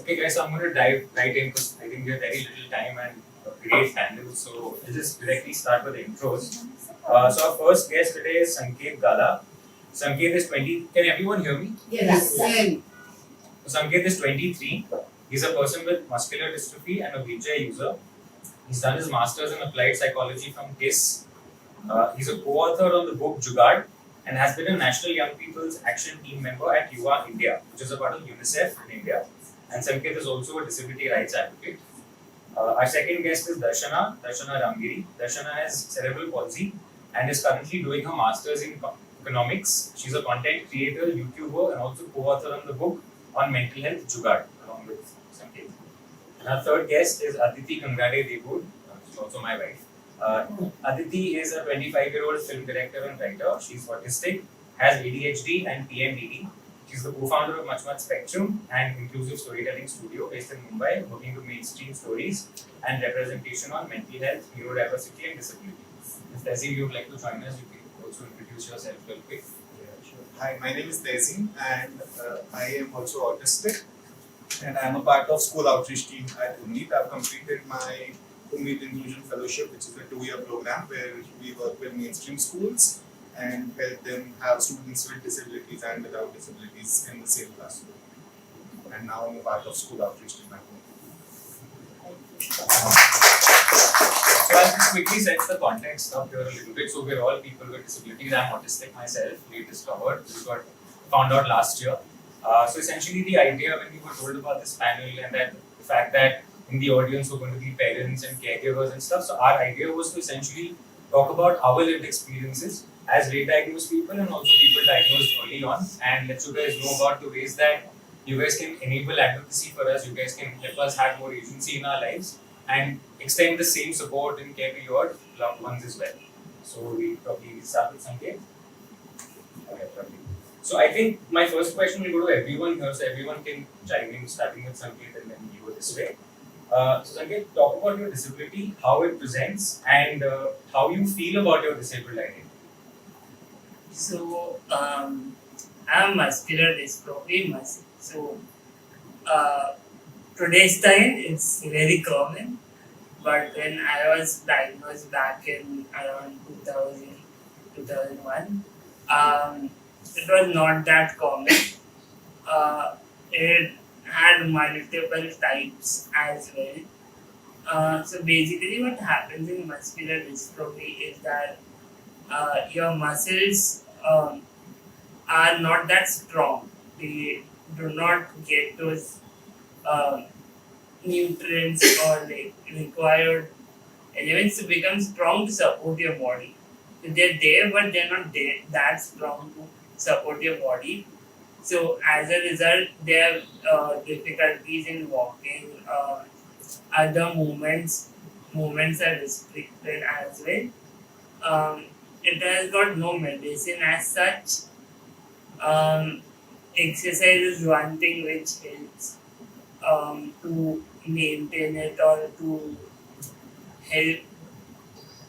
Okay guys, so I'm going to dive right in because I think we have very little time and a great panel. So I'll just directly start with the intros. So our first guest today is Sanket Gala. Sanket is 20. Can everyone hear me? Yes. So Sanket is 23. He's a person with muscular dystrophy and a wheelchair user. He's done his master's in applied psychology from KISS. He's a co-author on the book Jugaad and has been a National Young People's Action Team member at Yuva India, which is a part of UNICEF in India. And Sanket is also a disability rights advocate. Our second guest is Darshana Ramgiri. Darshana has cerebral palsy and is currently doing her master's in economics. She's a content creator, YouTuber, and also co-author on the book on mental health Jugaad, along with Sanket. And our third guest is Aditi Gangrade Deboor. She's also my wife. Aditi is a 25-year-old film director and writer. She's autistic, has ADHD and PMDD. She's the co-founder of Unplugged Spectrum and inclusive storytelling studio based in Mumbai, working to mainstream stories and representation on mental health, neurodiversity, and disability. If Tayzeem, you would like to join us, you can also introduce yourself real quick. Yeah, sure. Hi, my name is Tayzeem, and I am also autistic, and I am a part of school outreach team at UNIT. I've completed my UNIT Inclusion Fellowship, which is a 2-year program where we work with mainstream schools and help them have students with disabilities and without disabilities in the same classroom. And now I'm a part of school outreach team at UNIT. So I'll just quickly set the context up here a little bit. So we're all people with disabilities. I'm autistic myself, we discovered. We got found out last year. So essentially the idea when we were told about this panel and that the fact that in the audience were going to be parents and caregivers and stuff. So our idea was to essentially talk about our lived experiences as late diagnosed people and also people diagnosed early on, and let you guys know about the ways that you guys can enable advocacy for us, you guys can help us have more agency in our lives and extend the same support and care to your loved ones as well. So we probably start with Sanket. Okay, probably. So I think my first question will go to everyone here, so everyone can chime in, starting with Sanket and then we go this way. So Sanket, talk about your disability, how it presents, and how you feel about your disabled identity. So, I'm muscular dystrophy. So, today's time it's very common, but when I was diagnosed back in around 2000, 2001, it was not that common. It had multiple types as well. So basically what happens in muscular dystrophy is that your muscles are not that strong. They do not get those nutrients or like required elements to become strong to support your body. So they're there, but they're not that strong to support your body. So as a result, they have difficulties in walking. Other movements are restricted as well. It has got no medicine as such. Exercise is one thing which helps to maintain it or to help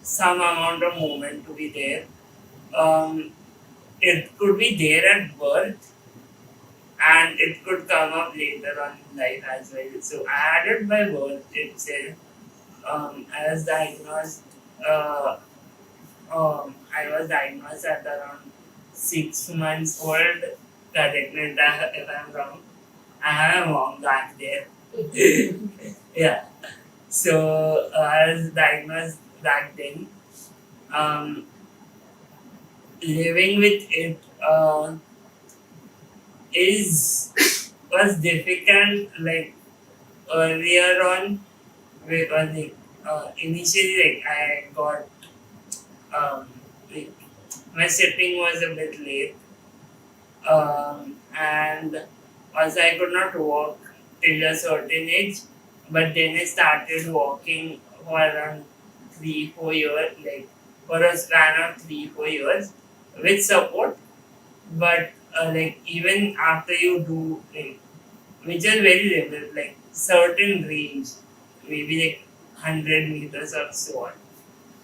some amount of movement to be there. It could be there at birth and it could come up later on in life as well. So I had it by birth itself. I was diagnosed. I was diagnosed at around 6 months old. Correct me if I'm wrong. I have a mom back there. Yeah. So I was diagnosed back then. Living with it was difficult. Like earlier on, because initially I got like my sitting was a bit late, and also I could not walk till a certain age. But then I started walking for around 3-4 years, like for a span of 3-4 years with support. But like even after you do like, which is very limited, like certain range, maybe like 100 meters or so on,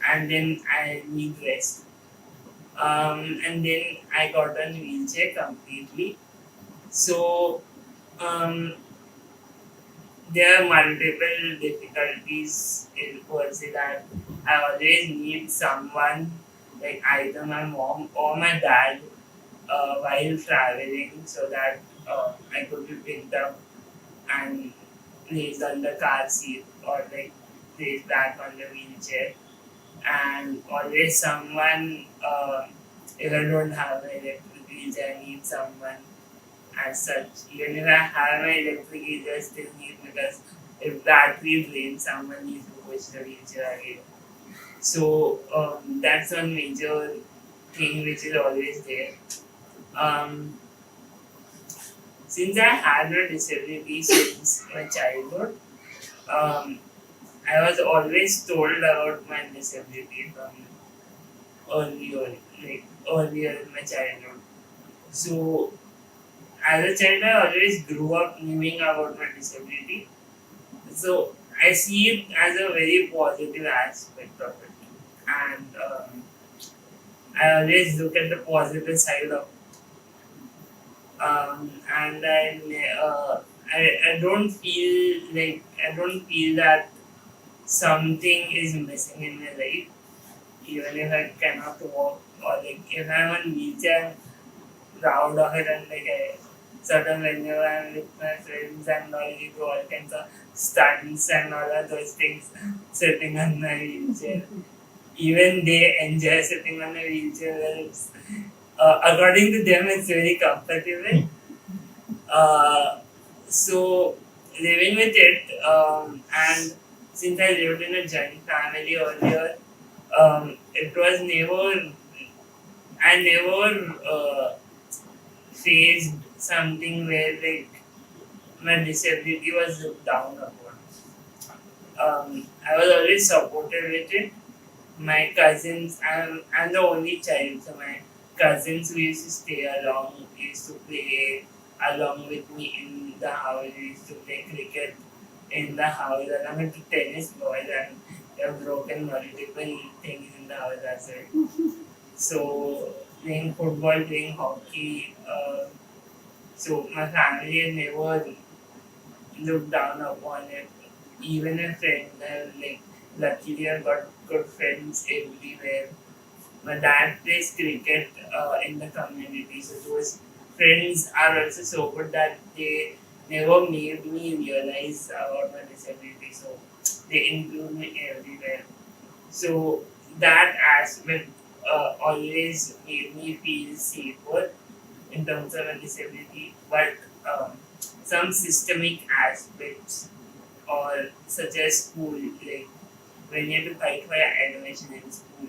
and then I need rest. And then I got on wheelchair completely. So there are multiple difficulties in Percy that I always need someone like either my mom or my dad while traveling so that I could be picked up and placed on the car seat or like placed back on the wheelchair. And always someone, if I don't have an electric wheelchair, I need someone as such. Even if I have my electric wheelchair, I still need because if battery drains, someone needs to push the wheelchair again. So that's one major thing which is always there. Um, since I had no disability since my childhood, um, I was always told about my disability from earlier in my childhood. So as a child, I always grew up knowing about my disability. So I see it as a very positive aspect of it, and I always look at the positive side of it. And I don't feel like I don't feel that something is missing in my life, even if I cannot walk or like if I'm on wheelchair, I'm proud of it and like I certain whenever I'm with my friends and all we do all kinds of stunts and all of those things sitting on my wheelchair. Even they enjoy sitting on a wheelchair where it's according to them it's very comfortable. So living with it, and since I lived in a joint family earlier, it was never I never faced something where like my disability was looked down upon. I was always supported with it. My cousins, I'm the only child, so my cousins who used to stay along used to play along with me in the house. We used to play cricket in the house, and I'm into tennis balls, and I've broken multiple things in the house as well. So playing football, playing hockey. So my family has never looked down upon it. Even a friend, like luckily I got good friends everywhere. My dad plays cricket in the community, so those friends are also so good that they never made me realize about my disability. So they include me everywhere. So that aspect always made me feel safer in terms of a disability, but some systemic aspects or such as school, like when you have to fight for your admission in school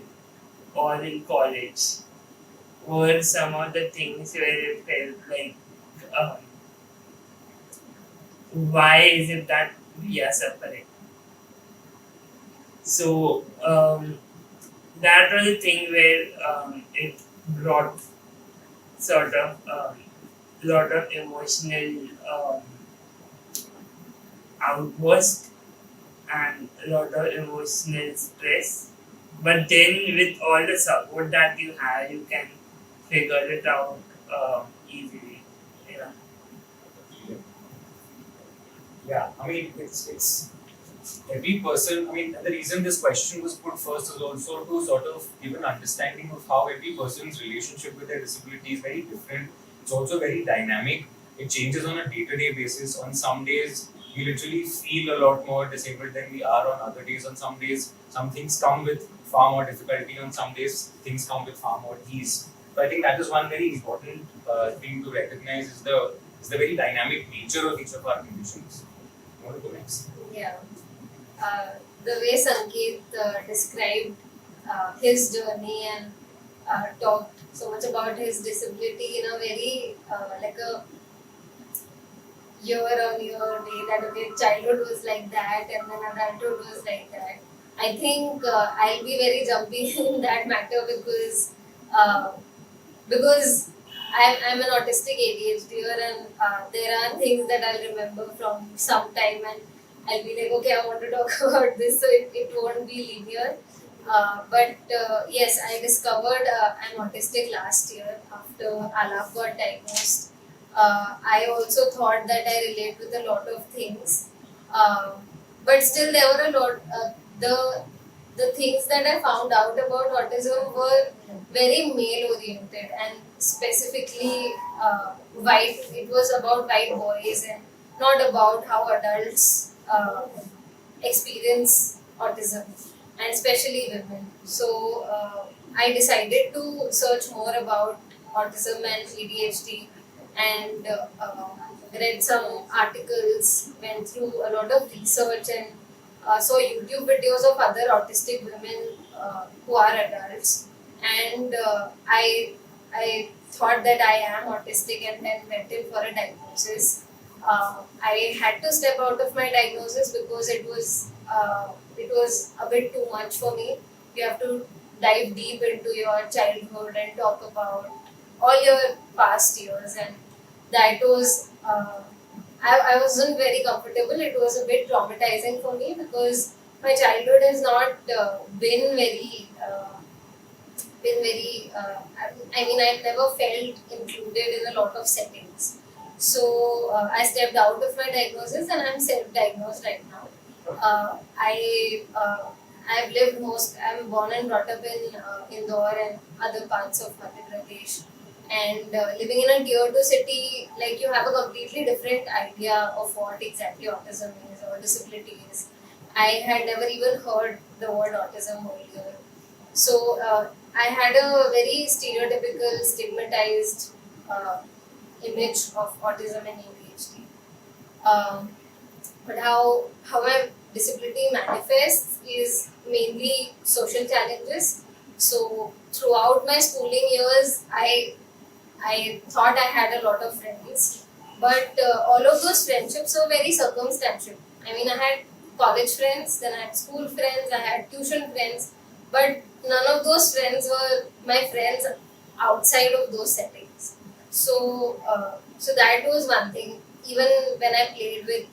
or in college, were some of the things where it felt like, um, why is it that we are suffering? So that was the thing where it brought sort of lot of emotional outburst and a lot of emotional stress. But then, with all the support that you have, you can figure it out easily. Yeah. Yeah, I mean, it's every person. I mean, the reason this question was put first is also to sort of give an understanding of how every person's relationship with their disability is very different. It's also very dynamic. It changes on a day-to-day basis. On some days, we literally feel a lot more disabled than we are on other days. On some days, some things come with far more difficulty. On some days, things come with far more ease. So I think that is one very important thing to recognize is the very dynamic nature of each of our conditions. You want to go next? Yeah. The way Sanket described his journey and talked so much about his disability in a very like a year-on-year way that okay, childhood was like that and then adulthood was like that. I think I'll be very jumpy in that matter uh, because I'm an autistic ADHDer and there are things that I'll remember from some time and I'll be like, okay, I want to talk about this, so it won't be linear. But yes, I discovered I'm autistic last year after Aalap got diagnosed. I also thought that I relate with a lot of things. But still, there were a lot. The things that I found out about autism were very male oriented, and specifically white. It was about white boys and not about how adults experience autism, and especially women. So I decided to search more about autism and ADHD, and read some articles, went through a lot of research, and saw YouTube videos of other autistic women who are adults, and I thought that I am autistic, and then went in for a diagnosis. I had to step out of my diagnosis because it was a bit too much for me. You have to dive deep into your childhood and talk about all your past years, and that was I wasn't very comfortable. It was a bit traumatizing for me because my childhood has not been very I mean, I've never felt included in a lot of settings. So I stepped out of my diagnosis, and I'm self-diagnosed right now. I've lived I'm born and brought up in Indore and other parts of Madhya Pradesh. And living in a tier 2 city, like, you have a completely different idea of what exactly autism is or disability is. I had never even heard the word autism earlier. So I had a very stereotypical, stigmatized image of autism and ADHD. But how my disability manifests is mainly social challenges. So throughout my schooling years, I thought I had a lot of friends, but all of those friendships were very circumstantial. I mean, I had college friends, then I had school friends, I had tuition friends, but none of those friends were my friends outside of those settings. So, so that was one thing. Even when I played with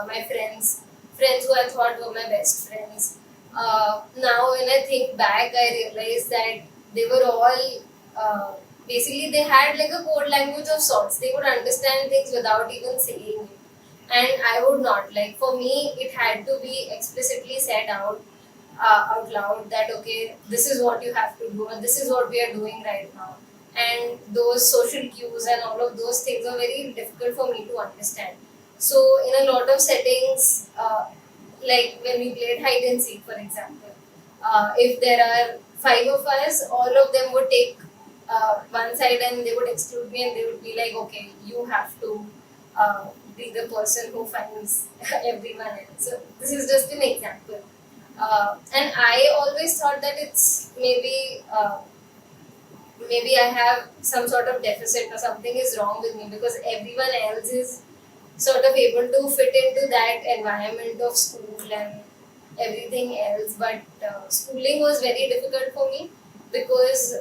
my friends who I thought were my best friends, now when I think back, I realize that they were all basically, they had like a code language of sorts. They would understand things without even saying it. And I would not. Like, for me, it had to be explicitly said out loud that, okay, this is what you have to do, or this is what we are doing right now. And those social cues and all of those things are very difficult for me to understand. So, in a lot of settings, like when we played hide and seek, for example, if there are 5 of us, all of them would take one side and they would exclude me, and they would be like, okay, you have to be the person who finds everyone else. So this is just an example. And I always thought that it's maybe I have some sort of deficit or something is wrong with me, because everyone else is sort of able to fit into that environment of school and everything else. But schooling was very difficult for me because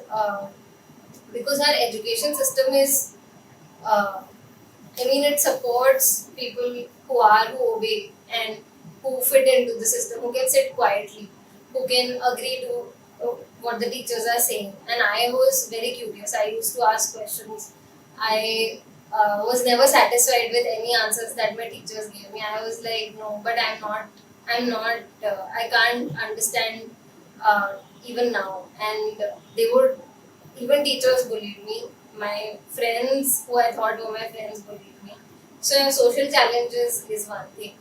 our education system is, it supports people who obey and who fit into the system, who can sit quietly, who can agree to what the teachers are saying. And I was very curious. I used to ask questions. I was never satisfied with any answers that my teachers gave me. I was like, no, but I can't understand even now. And even teachers bullied me. My friends, who I thought were my friends, bullied me. So social challenges is one thing.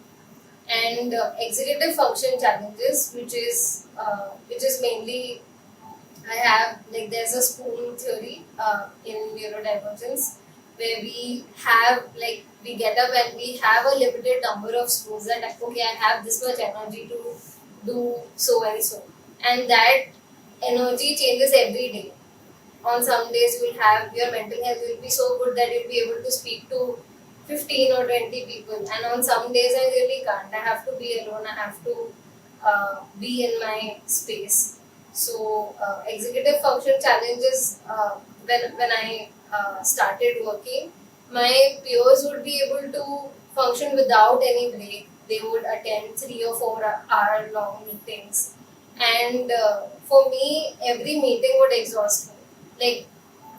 And executive function challenges, which is mainly, I have, like, there's a spoon theory in neurodivergence, where we get up and we have a limited number of spoons that, okay, I have this much energy to do so and so. And that energy changes every day. On some days you'll have, your mental health will be so good that you'll be able to speak to 15 or 20 people. And on some days I really can't. I have to be alone. I have to be in my space. So executive function challenges, when I started working, my peers would be able to function without any break. They would attend 3 or 4 hour long meetings. And for me, every meeting would exhaust me. Like,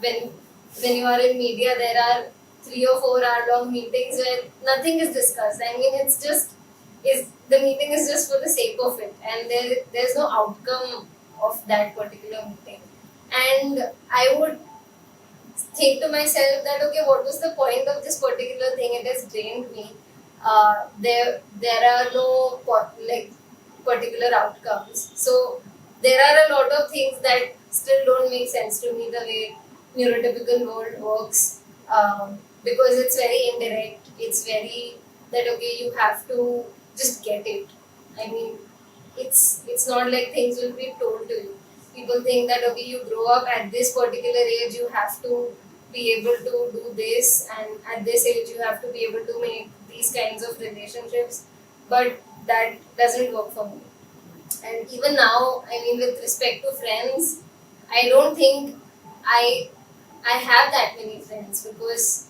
when you are in media, there are 3 or 4 hour long meetings where nothing is discussed. I mean, it's is the meeting is just for the sake of it, and there's no outcome of that particular meeting. And I would think to myself that okay, what was the point of this particular thing? It has drained me. There are no particular outcomes. So there are a lot of things that still don't make sense to me the way neurotypical world works, because it's very indirect. It's very that okay, you have to just get it. I mean, it's not like things will be told to you. People think that okay, you grow up at this particular age, you have to be able to do this, and at this age you have to be able to make these kinds of relationships, but that doesn't work for me. And even now, I mean, with respect to friends, I don't think I I have that many friends, because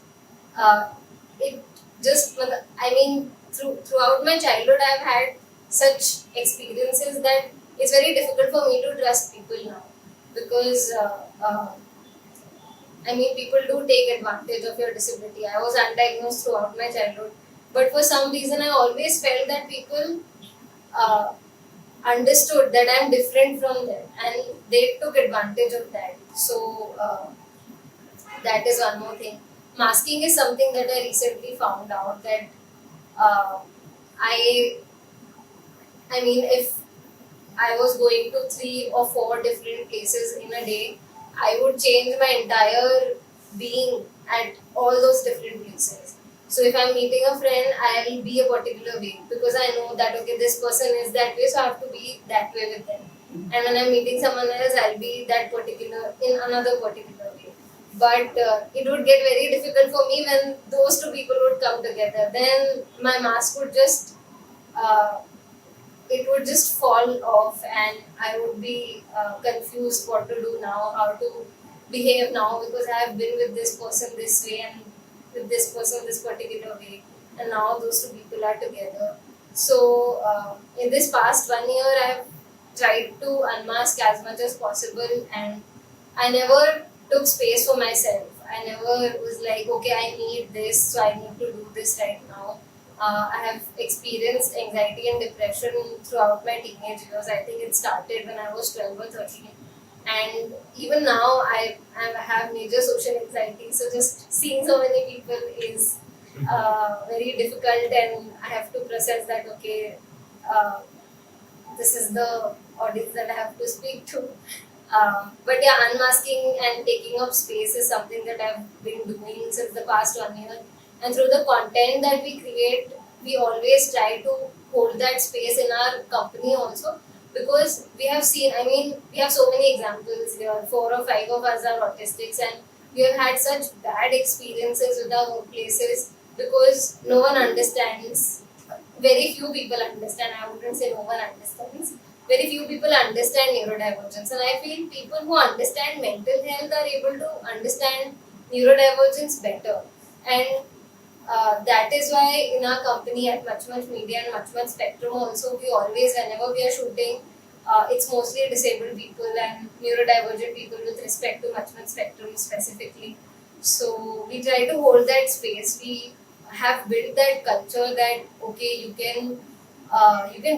it just, I mean, throughout my childhood, I've had such experiences that it's very difficult for me to trust people now, because I mean, people do take advantage of your disability. I was undiagnosed throughout my childhood, but for some reason, I always felt that people uh, understood that I'm different from them, and they took advantage of that. So that is one more thing. Masking is something that I recently found out that uh, I I mean, if I was going to 3 or 4 different places in a day, I would change my entire being at all those different places. So if I'm meeting a friend, I'll be a particular way because I know that okay, this person is that way, so I have to be that way with them. And when I'm meeting someone else, I'll be that particular in another particular way. But it would get very difficult for me when those two people would come together. Then my mask would just uh, it would just fall off, and I would be confused what to do now, how to behave now, because I have been with this person this way and with this person this particular way, and now those two people are together. So in this past 1 year, I have tried to unmask as much as possible, and I never took space for myself. I never was like, okay, I need this, so I need to do this right now. I have experienced anxiety and depression throughout my teenage years. I think it started when I was 12 or 13. And even now, I have major social anxiety. So just seeing so many people is very difficult, and I have to process that, okay, uh, this is the audience that I have to speak to. But yeah, unmasking and taking up space is something that I've been doing since the past 1 year. And through the content that we create, we always try to hold that space in our company also, because we have seen, I mean, we have so many examples here. 4 or 5 of us are autistics, and we have had such bad experiences with our workplaces because no one understands. Very few people understand. I wouldn't say no one understands. Very few people understand neurodivergence, and I feel people who understand mental health are able to understand neurodivergence better. And that is why in our company at Much Much Media and Much Much Spectrum also, we always, whenever we are shooting, it's mostly disabled people and neurodivergent people with respect to Much Much Spectrum specifically. So we try to hold that space. We have built that culture that okay, you can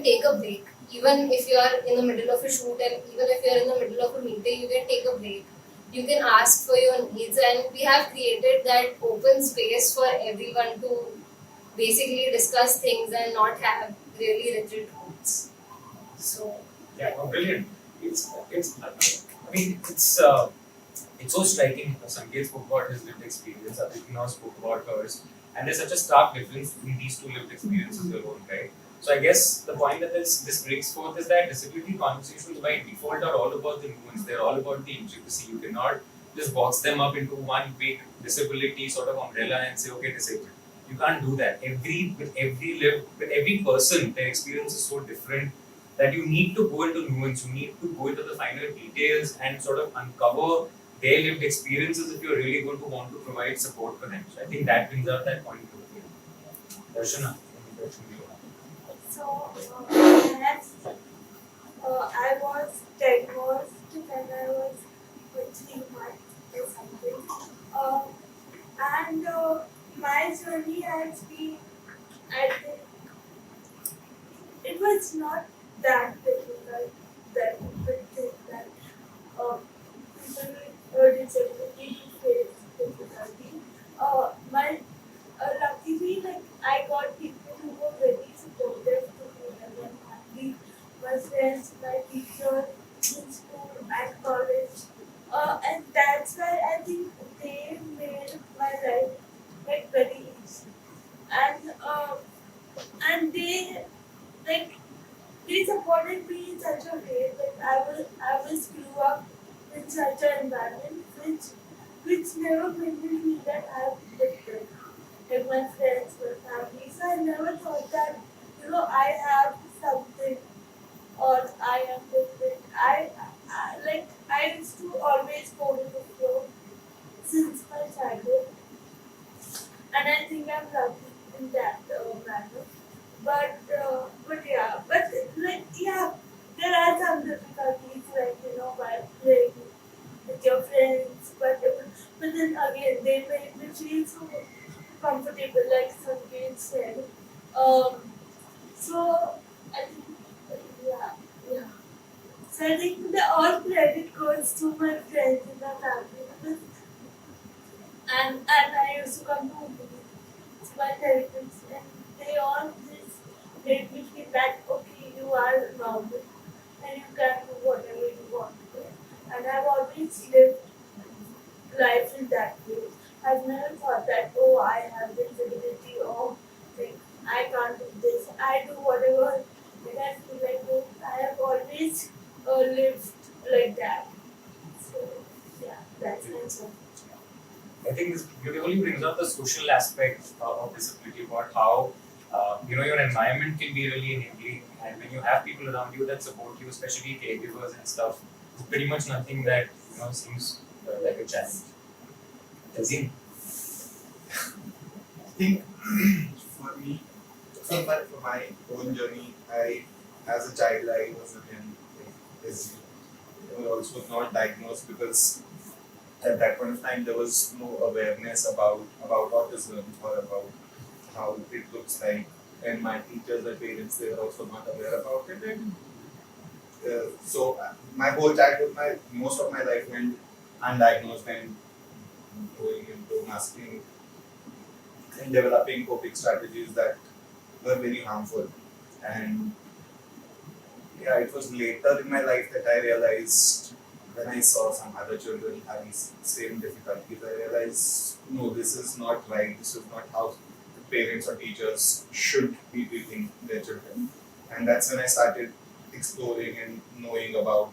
take a break. Even if you are in the middle of a shoot, and even if you are in the middle of a meeting, you can take a break. You can ask for your needs, and we have created that open space for everyone to basically discuss things and not have really rigid rules. So Yeah, oh, brilliant. I mean, it's so striking. Sanket spoke about his lived experience, Aditi now spoke about hers, and there's such a stark difference between these two lived experiences alone, right? So I guess the point that this brings forth is that disability conversations by default are all about the nuance. They're all about the intricacy. You cannot just box them up into one big disability sort of umbrella and say, okay, disabled. You can't do that. With every person, their experience is so different that you need to go into nuance. You need to go into the finer details and sort of uncover their lived experiences if you're really going to want to provide support for them. So I think that brings out that point. Darshana. So, I was diagnosed when I was 3 months or something. And my journey has been at was not that difficult that people think that people with disability face difficulty. Luckily, like I got people who were very supportive to me and my family, my friends, my teacher in school and college, and that's why I think they made my life like very easy. And they like they supported me in such a way that I was grew up in such an environment which never made me feel that I was different. Like my friends, my family. So I never thought that, I have something or I am different. I used to always go with the flow since my childhood, and I think I'm lucky in that manner. But there are some difficulties while playing with your friends. But then again, they made me feel so comfortable, like Sanket said. Um, so I think yeah, yeah. So I think the all credit goes to my friends and my family because and I used to come to Mumbai to my therapist and they all just made me feel that okay, you are normal and you can do whatever you want to do. And I've always lived life in that way. I've never thought that I have this ability or like I can't do this. I do whatever like I feel like I have always lived like that. So yeah, that's my answer. I think this beautifully brings up the social aspect of disability about how your environment can be really enabling, and when you have people around you that support you, especially caregivers and stuff, it's pretty much nothing that seems like a challenge. Tayzeem? I think for me, for my own journey, as a child, I was again also not diagnosed because at that point of time there was no awareness about autism or about how it looks like, and my teachers and parents, they were also not aware about it. And my whole childhood, most of my life went undiagnosed and going into masking and developing coping strategies that were very harmful. And yeah, it was later in my life that I realized, when I saw some other children having same difficulties, I realized, no, this is not right. This is not how parents or teachers should be treating their children. And that's when I started exploring and knowing about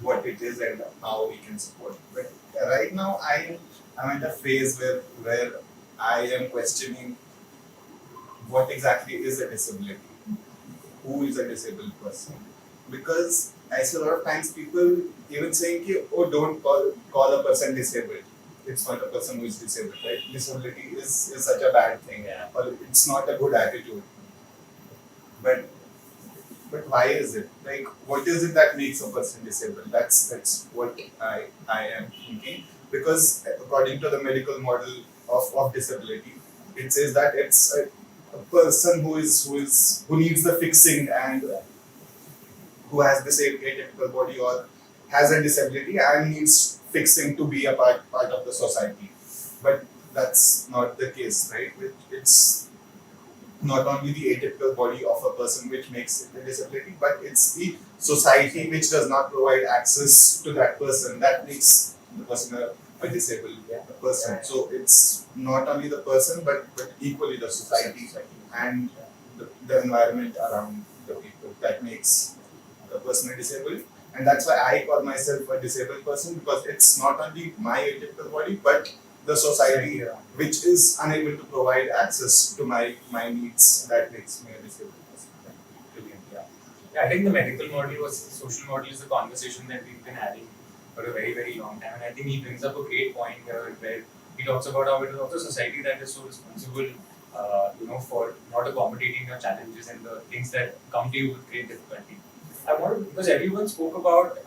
what it is and how we can support. But right now, I'm at a phase where I am questioning what exactly is a disability, who is a disabled person, because I see a lot of times people even saying, "Oh, don't call a person disabled. It's not a person who is disabled, right? Disability is such a bad thing, Yeah. or it's not a good attitude." But why is it? Like, what is it that makes a person disabled? That's what I am thinking. Because according to the medical model of disability, it says that it's a person who needs the fixing and who has this atypical body or has a disability and needs fixing to be a part of the society. But that's not the case, right? It's not only the atypical body of a person which makes it a disability, but it's the society which does not provide access to that person that makes the person a disabled person. So it's not only the person, but equally the society and the environment around the people that makes the person a disabled. And that's why I call myself a disabled person, because it's not only my atypical body, but the society which is unable to provide access to my needs that makes me a disabled person. Brilliant, yeah. I think the medical model versus social model is a conversation that we've been having for a very, very long time. And I think he brings up a great point here where he talks about how it is also society that is so responsible, for not accommodating your challenges and the things that come to you with great difficulty. I wanted, because everyone spoke about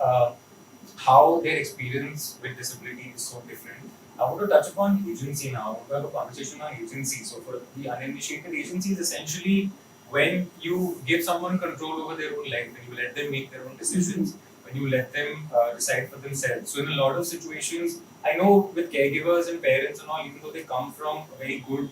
how their experience with disability is so different. I want to touch upon agency now. I want to have a conversation on agency. So for the uninitiated, agency is essentially when you give someone control over their own life, when you let them make their own decisions, when you let them decide for themselves. So in a lot of situations, I know with caregivers and parents and all, even though they come from a very good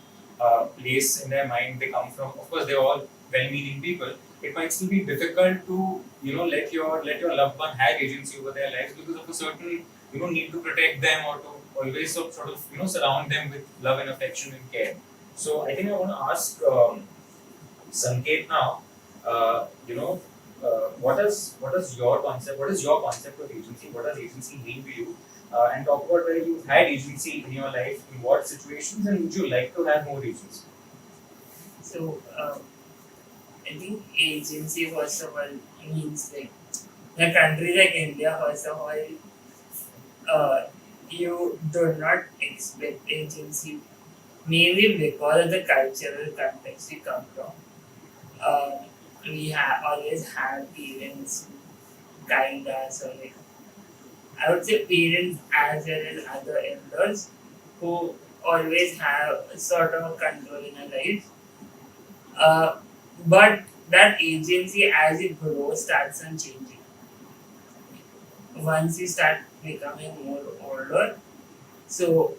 place in their mind, they come from, of course, they're all well-meaning people. It might still be difficult to, let your loved one have agency over their lives because of a certain, need to protect them or to always sort of, surround them with love and affection and care. So I think I want to ask Sanket now. What is your concept? What is your concept of agency? What does agency mean to you? And talk about where you've had agency in your life, in what situations, and would you like to have more agency? So, I think agency, first of all, means like in a country like India, first of all, you do not expect agency mainly because of the cultural context we come from. We always have parents who guide us, or like I would say parents as well as other elders who always have sort of a control in our lives. But that agency as it grows starts on changing. Once you start becoming more older, so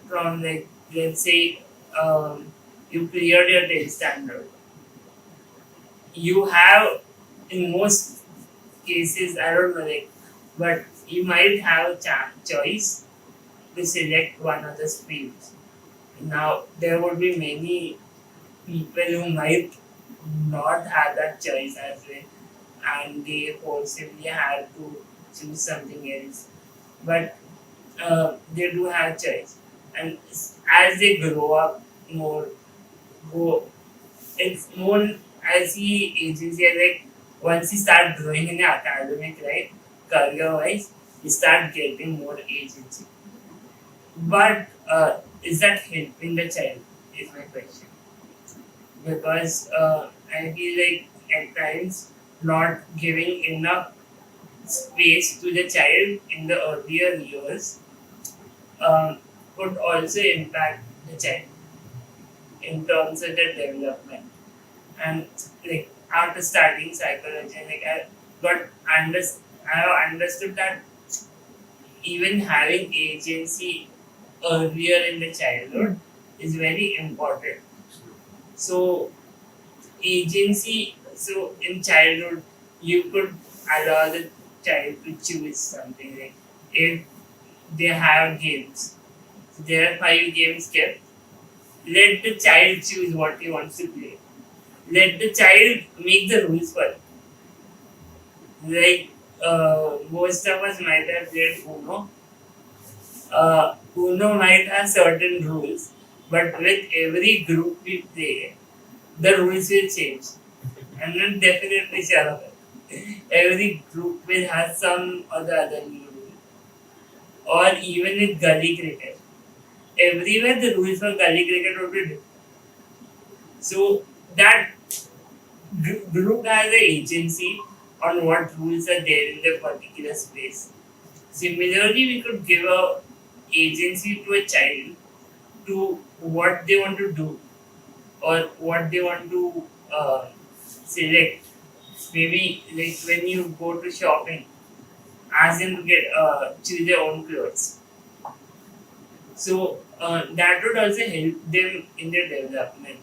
from like let's say you cleared your 10th standard, you have in most cases, I don't know, like, but you might have a choice to select one of the streams. Now there would be many people who might not have that choice as well, and they possibly have to choose something else. But they do have choice, and as they grow up more, go it's more. I see agency as like once you start growing in the academic life, career wise, you start getting more agency. But is that helping the child? Is my question. Because I feel like at times not giving enough space to the child in the earlier years could also impact the child in terms of their development. And like after studying psychology, like I have understood that even having agency earlier in the childhood is very important. So agency, so in childhood you could allow the child to choose something, like if they have games, there are 5 games kept, let the child choose what he wants to play. Let the child make the rules for it. Like most of us might have played Uno. Uno might have certain rules, but with every group we play, the rules will change. And then definitely shut up. Every group will have some or the other new rule. Or even with gully cricket. Everywhere the rules for gully cricket would be different. So that group has an agency on what rules are there in the particular space. Similarly, we could give a agency to a child to what they want to do or what they want to select. Maybe like when you go to shopping, ask them to get choose their own clothes. So that would also help them in their development.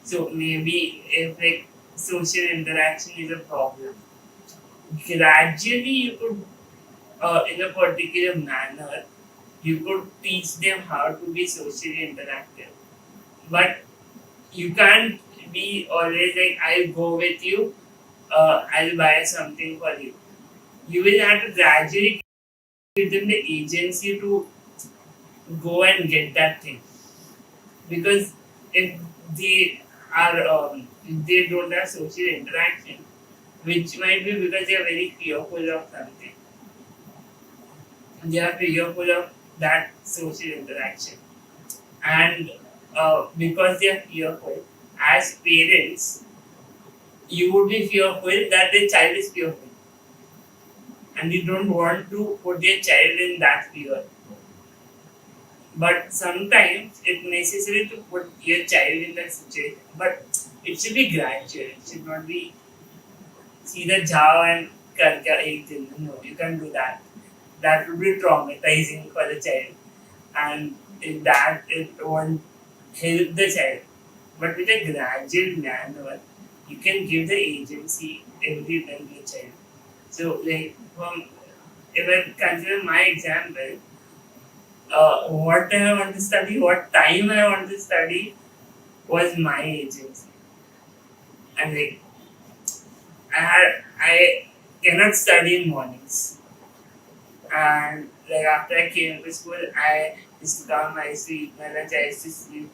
So maybe if like social interaction is a problem, gradually you could, in a particular manner, you could teach them how to be socially interactive. But you can't be always like, I'll go with you, I'll buy something for you. You will have to gradually give them the agency to go and get that thing. Because if they if they don't have social interaction, which might be because they are very fearful of something, they are fearful of that social interaction, and because they are fearful, as parents, you would be fearful that the child is fearful, and you don't want to put your child in that fear. But sometimes it's necessary to put your child in that situation. But it should be gradual. It should not be सीधा जाओ and करके एक दिन. No, you can't do that. That would be traumatizing for the child, and in that it won't help the child. But with a gradual manner, you can give the agency every time to the child. So, like, if I consider my example, what I want to study, what time I want to study, was my agency. And like, I cannot study in mornings. And like after I came to school, I used to come, I used to eat my lunch, I used to sleep.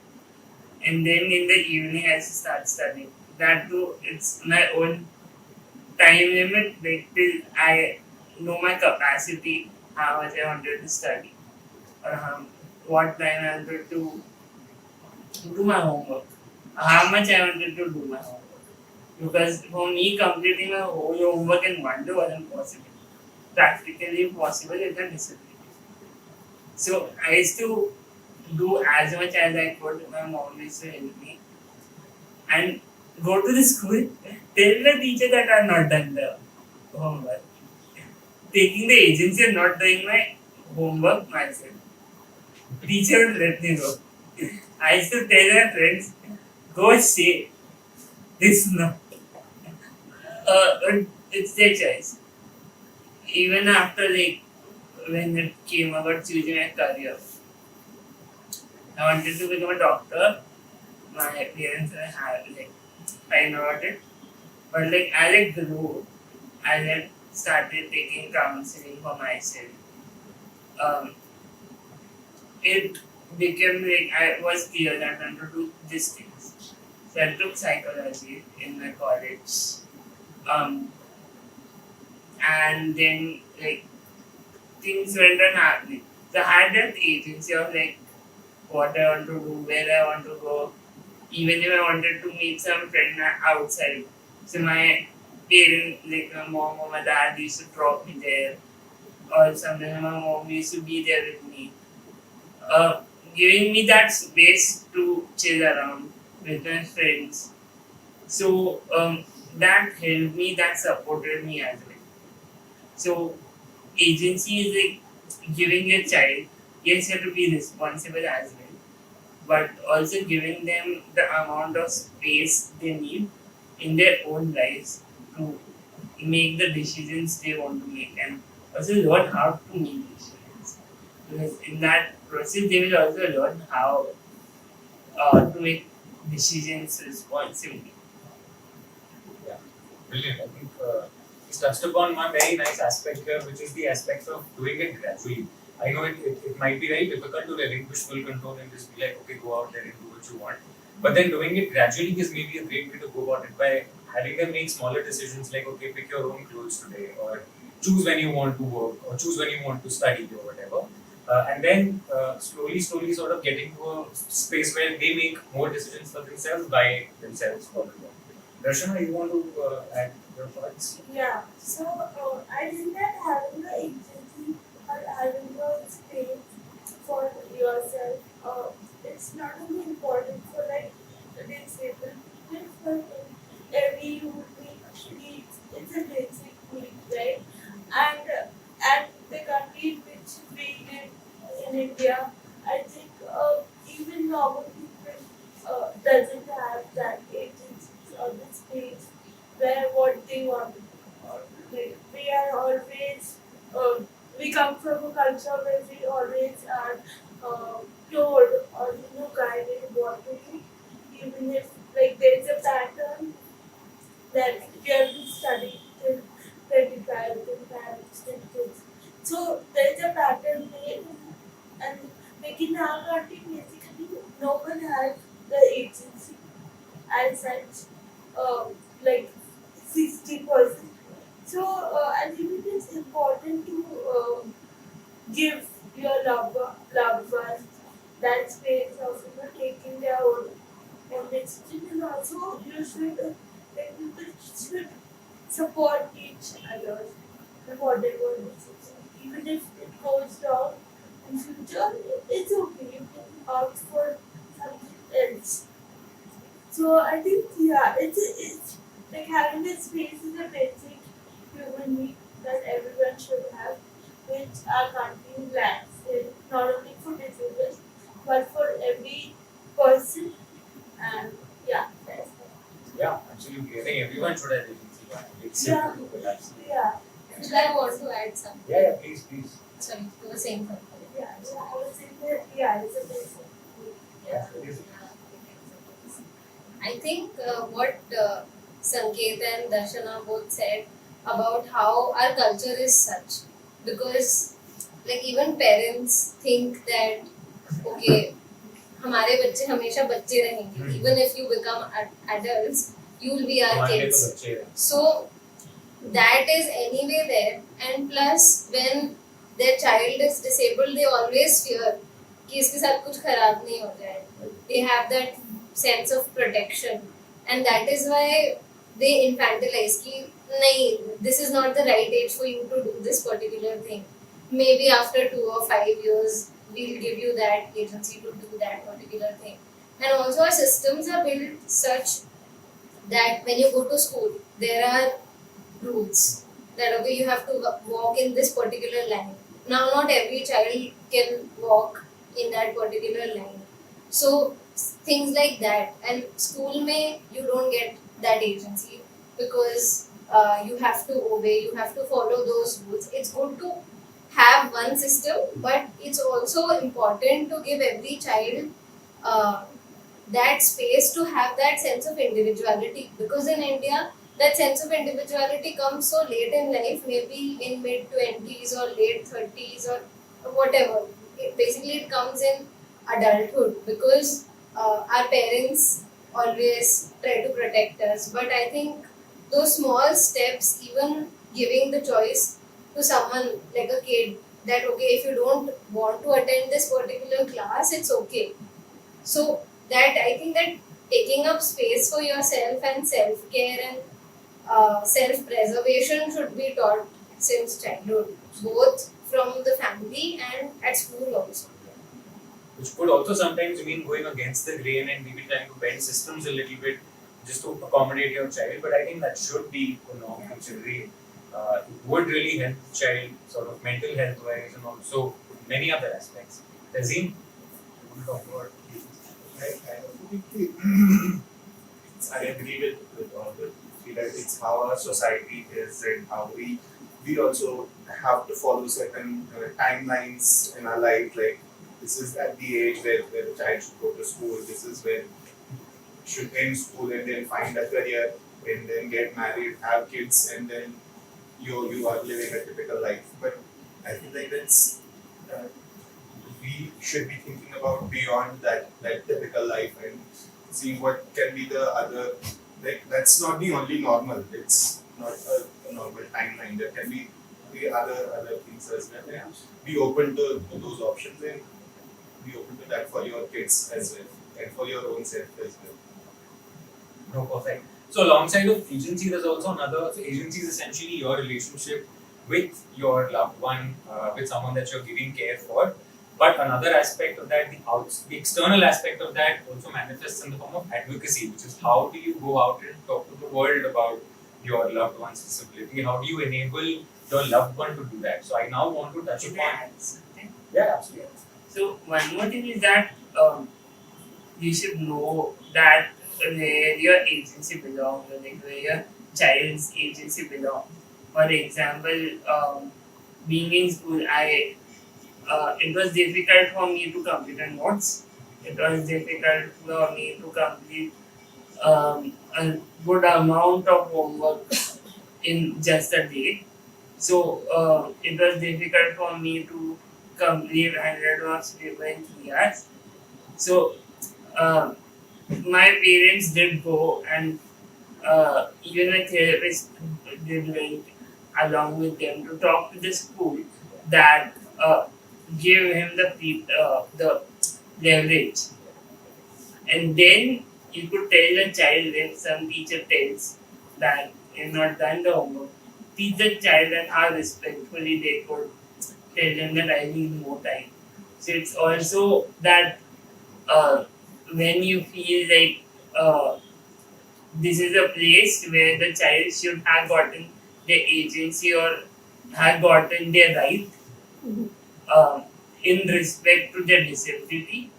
And then in the evening, I used to start studying. That too, it's my own time limit, like till I know my capacity, how much I wanted to study, or what time I wanted to do my homework, how much I wanted to do my homework. Because for me, completing my whole homework in one day wasn't possible. Practically possible with a disability. So I used to do as much as I could. My mom used to help me. And go to the school, tell the teacher that I'm not done the homework. Taking the agency and not doing my homework myself. Teacher would let me go. I used to tell my friends, go say this no. It's their choice. Even after like when it came about choosing my career, I wanted to become a doctor. My parents had like fine about it. But like as I grew, as I started taking counseling for myself, um, it became like I was clear that I wanted to do these things. So I took psychology in my college. And then like things went on happening. So I had that agency of like what I want to do, where I want to go, even if I wanted to meet some friend outside. So my parents, like my mom or my dad, used to drop me there, or sometimes my mom used to be there with me, giving me that space to chill around with my friends. So that helped me, that supported me as well. So agency is like giving your child, yes, you have to be responsible as well, but also giving them the amount of space they need in their own lives to make the decisions they want to make, and also learn how to make decisions. Because in that process, they will also learn how to make decisions responsibly. Yeah, brilliant. I think he's touched upon one very nice aspect here, which is the aspect of doing it gradually. I know it might be very difficult to relinquish full control and just be like, okay, go out there and do what you want. But then doing it gradually is maybe a great way to go about it by having them make smaller decisions like, okay, pick your own clothes today, or choose when you want to work, or choose when you want to study, or whatever. And then slowly, sort of getting to a space where they make more decisions for themselves by themselves. Darshana, you want to add your thoughts? Yeah, so I think that having the agency or having the space for yourself, it's not only important for like the disabled people, but every human being needs. It's a basic need, right? And the country in which we live in India, I think even normal people doesn't have that agency or the space where what they want. We are always, we come from a culture where we always are told or guided what to do, even if like there's a pattern that we have to study till 25, till marriage, till kids. So there's a pattern made, and like in our country, basically, no one has the agency as such, like 60%. So I think it is important to give your loved ones that space of taking their own decision, and also you should like people should support each other in whatever decision. Even if it goes wrong in future, it's okay. You can opt for something else. So I think it's like having this space is a basic human need that everyone should have, which our country lacks. Not only for disabled, but for every person. And yeah, that's it. Yeah, absolutely. I think everyone should have agency. Yeah, it's Yeah. simple, but absolutely. Yeah, Should I want to add something? Yeah, please, please. Sorry, you were saying something. yeah. So I was saying that it's a basic need. Yeah, it is. I think what Sanket and Darshana both said about how our culture is such, because like even parents think that okay, हमारे बच्चे हमेशा बच्चे रहेंगे. Even if you become adults, you will be our हमारे तो kids. बच्चे हैं. So that is anyway there, and plus when their child is disabled, they always fear कि इसके साथ कुछ खराब नहीं हो जाए. They have that sense of protection, and that is why they infantilize कि नहीं, this is not the right age for you to do this particular thing. Maybe after 2 or 5 years, we'll give you that agency to do that particular thing. And also our systems are built such that when you go to school, there are rules that okay, you have to walk in this particular line. Now not every child can walk in that particular line. So things like that, and school mein you don't get that agency because you have to obey, you have to follow those rules. It's good to have one system, but it's also important to give every child that space to have that sense of individuality, because in India that sense of individuality comes so late in life, maybe in mid 20s or late 30s or whatever. It comes in adulthood because our parents always try to protect us. But I think those small steps, even giving the choice to someone like a kid that okay, if you don't want to attend this particular class, it's okay. So that I think that taking up space for yourself and self-care and self-preservation should be taught since childhood, both from the family and at school also. Which could also sometimes mean going against the grain and maybe trying to bend systems a little bit just to accommodate your child. But I think that should be the norm considering it would really help the child sort of mental health wise and also many other aspects. Tayzeem, you want to talk about I agree with all the three that it's how our society is and how we also have to follow certain timelines in our life. Like this is at the age where the child should go to school. This is when should end school and then find a career and then get married, have kids, and then you are living a typical life. But I feel like that's we should be thinking about beyond that typical life and seeing what can be the other, like that's not the only normal, it's not a normal timeline, there can be the other things as well, and be open to those options and be open to that for your kids as well and for your own self as well. no, perfect. So alongside of agency, there's also another. So agency is essentially your relationship with your loved one, with someone that you're giving care for. But another aspect of that, the external aspect of that, also manifests in the form of advocacy, which is how do you go out and talk to the world about your loved one's disability? How do you enable your loved one to do that? So I now want to touch Can I upon. add something? Yeah, absolutely. So one more thing is that you should know that where your agency belongs, or like where your child's agency belongs. For example, being in school, it was difficult for me to complete a notes. It was difficult for me to complete a good amount of homework in just a day. So it was difficult for me to complete 100 marks paper in 3 hours. So my parents did go, and even a therapist did went along with them to talk to the school that give him the leverage. And then you could tell a child, if some teacher tells that you've not done the homework, teach the child and how respectfully they could tell them that I need more time. So it's also that when you feel like this is a place where the child should have gotten their agency or have gotten their right in respect to their disability,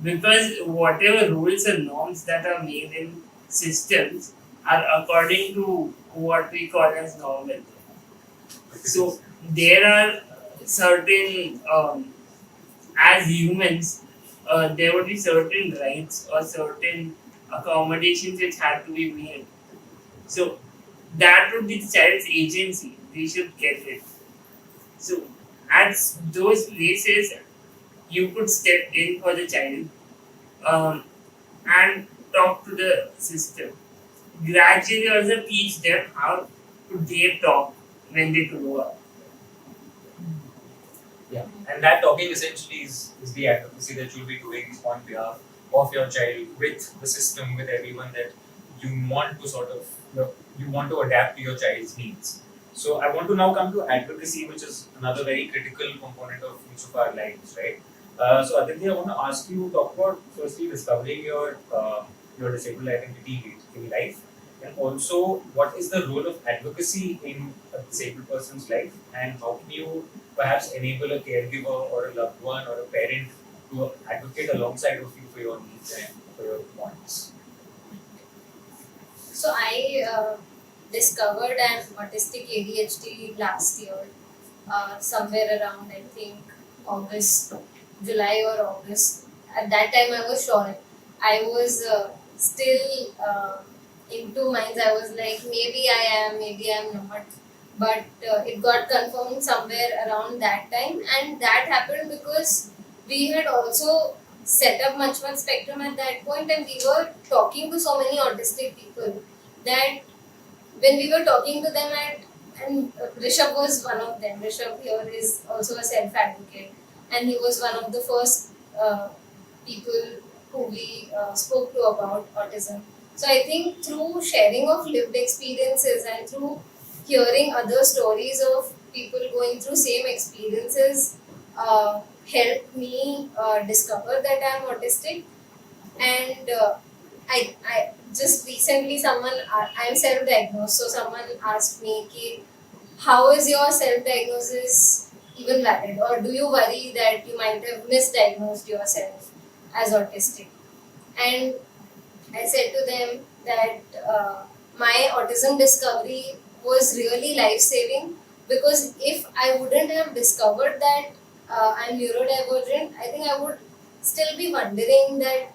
because whatever rules and norms that are made in systems are according to what we call as normal. So there are certain, as humans, there would be certain rights or certain accommodations which had to be made. So that would be the child's agency. They should get it. So at those places, you could step in for the child and talk to the system. Gradually, also teach them how to they talk when they grow up. Yeah, and that talking essentially is the advocacy that you'll be doing on behalf of your child with the system, with everyone that you want to sort of you want to adapt to your child's needs. So I want to now come to advocacy, which is another very critical component of each of our lives, right? So Aditi, I want to ask you talk about firstly discovering your disabled identity in life, and also what is the role of advocacy in a disabled person's life, and how can you perhaps enable a caregiver or a loved one or a parent to advocate alongside of you for your needs and for your wants. So I discovered an autistic ADHD last year, somewhere around I think August, July or August. At that time, I was sure. I was still in two minds. I was like, maybe I am, maybe I am not. But it got confirmed somewhere around that time, and that happened because we had also set up Unplugged Spectrum at that point, and we were talking to so many autistic people that when we were talking to them and Rishabh was one of them. Rishabh here is also a self-advocate, and he was one of the first people who we spoke to about autism. So I think through sharing of lived experiences and through hearing other stories of people going through same experiences helped me discover that I'm autistic. And I just recently I'm self-diagnosed, so someone asked me ki, how is your self-diagnosis even valid, or do you worry that you might have misdiagnosed yourself as autistic? And I said to them that my autism discovery was really life-saving, because if I wouldn't have discovered that I'm neurodivergent, I think I would still be wondering that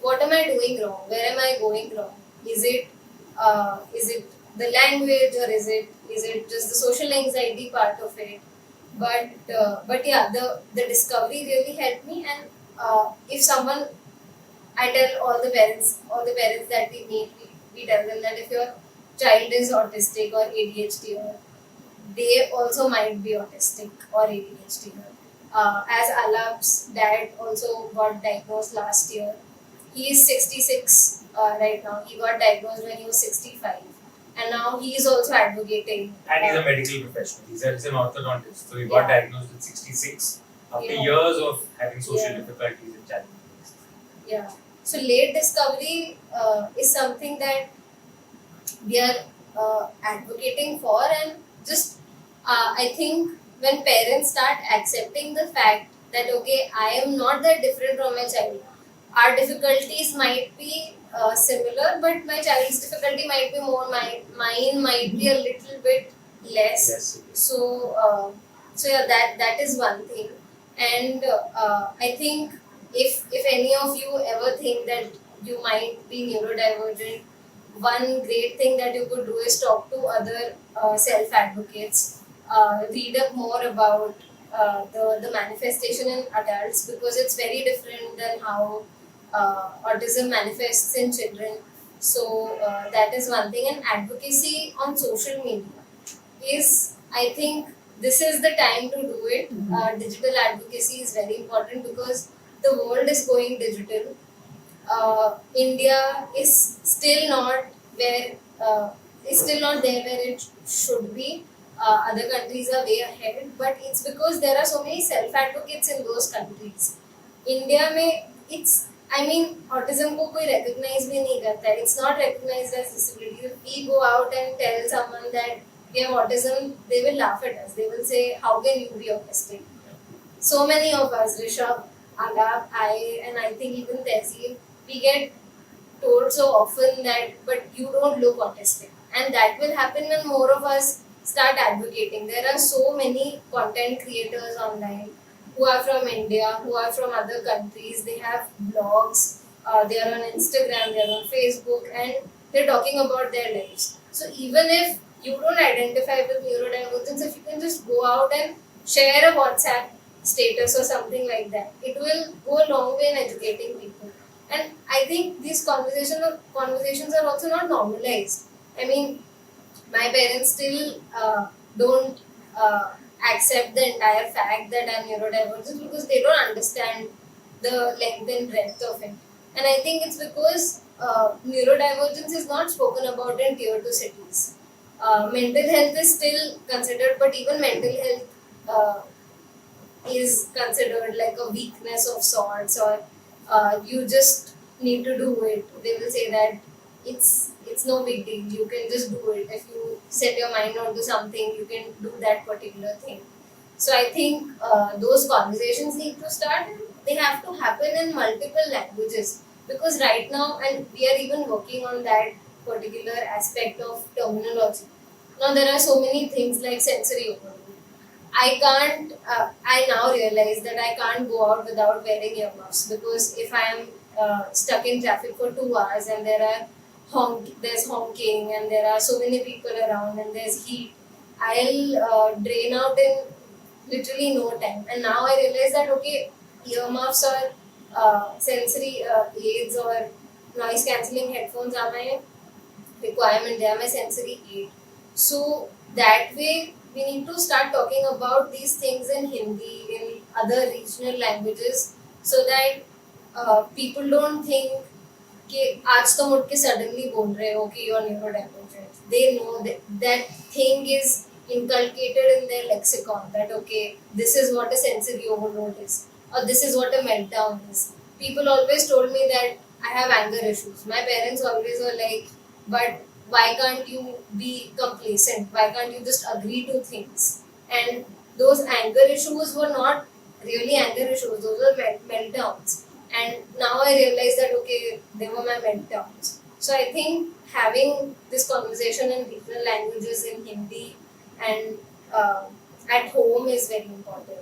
what am I doing wrong? Where am I going wrong? Is it the language, or is it just the social anxiety part of it? But yeah, the discovery really helped me. And if someone, I tell all the parents that we meet, we tell them that if your child is autistic or ADHD, or they also might be autistic or ADHD. As Aalap's dad also got diagnosed last year. He is 66 right now. He got diagnosed when he was 65. And now he is also advocating. And he's a medical professional. He's an orthodontist. So he got diagnosed at 66 after years of having social difficulties and challenges. Yeah. So late discovery is something that we are advocating for, and just I think when parents start accepting the fact that okay, I am not that different from my child. Our difficulties might be similar, but my child's difficulty might be more. Mine might be a little bit less. Yes. So yeah, that is one thing. And I think if any of you ever think that you might be neurodivergent, one great thing that you could do is talk to other self-advocates, read up more about the manifestation in adults, because it's very different than how autism manifests in children. So that is one thing. And advocacy on social media is, I think, this is the time to do it. Digital advocacy is very important because the world is going digital. India is still not there where it should be. Other countries are way ahead, but it's because there are so many self-advocates in those countries. India it's I mean, autism को कोई recognize भी नहीं करता है. It's not recognized as disability. If we go out and tell someone that we have autism, they will laugh at us. They will say, "How can you be autistic?" So many of us, Rishabh, Aalap, and I think even Tayzeem, we get told so often that, but you don't look autistic. And that will happen when more of us start advocating. There are so many content creators online who are from India, who are from other countries. They have blogs, they are on Instagram, they are on Facebook, and they're talking about their lives. So even if you don't identify with neurodivergence, if you can just go out and share a WhatsApp status or something like that, it will go a long way in educating people. And I think these conversations are also not normalized. I mean, my parents still don't accept the entire fact that I'm neurodivergent because they don't understand the length and breadth of it. And I think it's because neurodivergence is not spoken about in tier 2 cities. Mental health is still considered, but even mental health is considered like a weakness of sorts, or you just need to do it. They will say that it's no big deal. You can just do it. If you set your mind onto something, you can do that particular thing. So I think those conversations need to start. And they have to happen in multiple languages, because right now, and we are even working on that particular aspect of terminology. Now there are so many things like sensory overload. I can't. I now realize that I can't go out without wearing earmuffs, because if I am stuck in traffic for 2 hours and there's honking and there are so many people around and there's heat, I'll drain out in literally no time. And now I realize that okay, earmuffs or sensory aids or noise cancelling headphones are my requirement. They are my sensory aid. So that way, we need to start talking about these things in Hindi, in other regional languages, so that people don't think कि आज तुम उठ के suddenly बोल रहे हो कि you're neurodivergent. They know that that thing is inculcated in their lexicon, that okay, this is what a sensory overload is, or this is what a meltdown is. People always told me that I have anger issues. My parents always were like, but why can't you be complacent? Why can't you just agree to things? And those anger issues were not really anger issues, those were meltdowns. And now I realize that okay, they were my meltdowns. So I think having this conversation in regional languages, in Hindi and at home, is very important.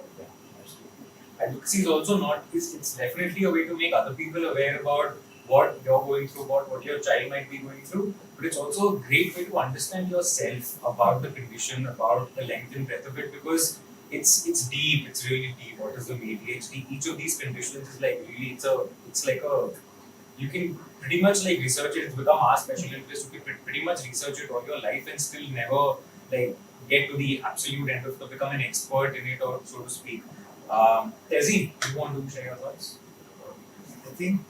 Advocacy is also not, it's definitely a way to make other people aware about what you're going through, about what your child might be going through, but it's also a great way to understand yourself about the condition, about the length and breadth of it, because it's deep, it's really deep. Autism, ADHD, each of these conditions is like really, it's like a, you can pretty much like research it, it's become our special interest, you can pretty much research it all your life and still never like get to the absolute end of it, become an expert in it, or so to speak. Tayzeem, do you want to share your thoughts? I think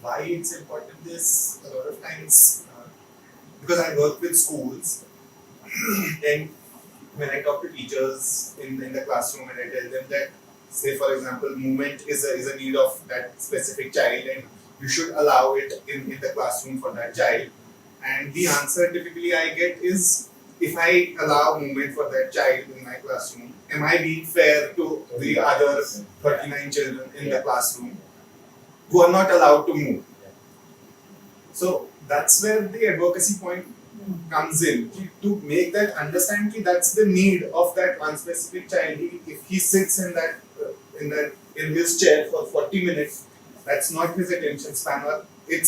why it's important is a lot of times because I work with schools and when I talk to teachers in the classroom and I tell them that, say for example, movement is a need of that specific child and you should allow it in the classroom for that child, and the answer typically I get is, if I allow movement for that child in my classroom, am I being fair to the other 39 children in the classroom who are not allowed to move? So that's where the advocacy point comes in, to make that understand that that's the need of that one specific child. If he sits in his chair for 40 minutes, that's not his attention span. Or it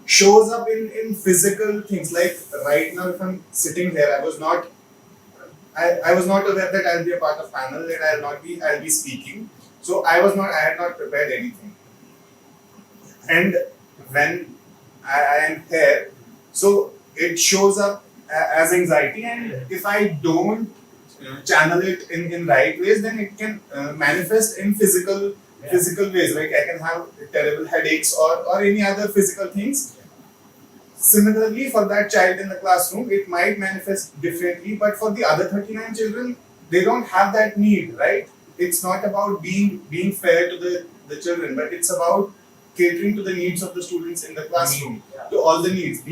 shows up in physical things. Like right now, if I'm sitting here, I was not aware that I'll be a part of panel, that I'll be speaking. So I had not prepared anything. And when I am here, so it shows up as anxiety, and if I don't channel it in right ways, then it can manifest in physical ways. Like I can have terrible headaches or any other physical things. Similarly, for that child in the classroom, it might manifest differently, but for the other 39 children, they don't have that need, right? it's not about being fair to the children, but it's about catering to the needs of the students in the classroom, to all the needs,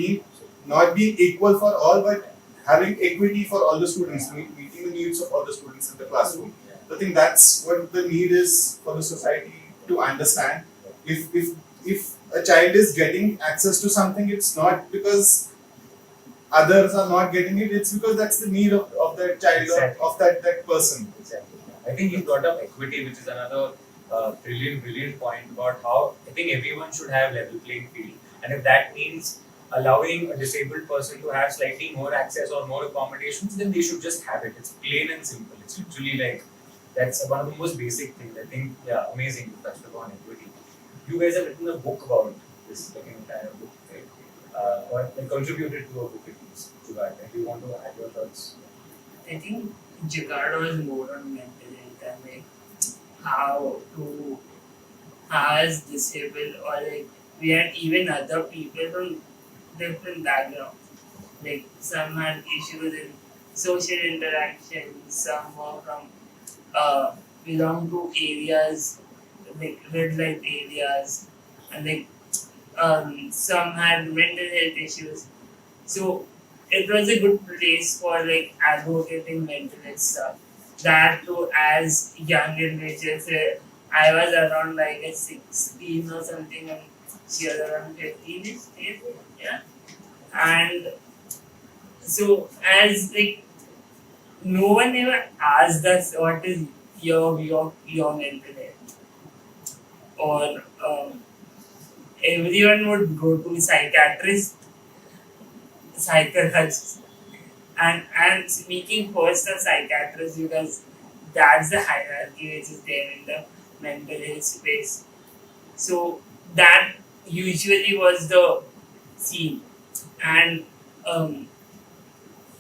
not being equal for all, but having equity for all the students, meeting the needs of all the students in the classroom. I think that's what the need is for the society to understand. If a child is getting access to something, it's not because others are not getting it, it's because that's the need of that child, Exactly. or of that person. Exactly. I think you brought up equity, which is another brilliant point about how I think everyone should have level playing field, and if that means allowing a disabled person to have slightly more access or more accommodations, then they should just have it. It's plain and simple. It's literally like that's one of the most basic things. I think, yeah, amazing you touched upon equity. You guys have written a book about this, like an entire book, right? Or like contributed to a book at least. Jugaad, do you want to add your thoughts? I think Jugaad was more on mental health and like how to how as disabled or like we had even other people from different backgrounds. Like some had issues in social interaction, some were from belong to areas like red light areas, and like some had mental health issues. So it was a good place for like advocating mental health stuff. That too, as young individuals, I was around like a 16 or something, and she was around 15ish, yeah. And so as like no one ever asked us what is your mental health, or everyone would go to psychiatrist, psychologist, and speaking first of psychiatrist because that's the hierarchy which is there in the mental health space. So that usually was the scene, and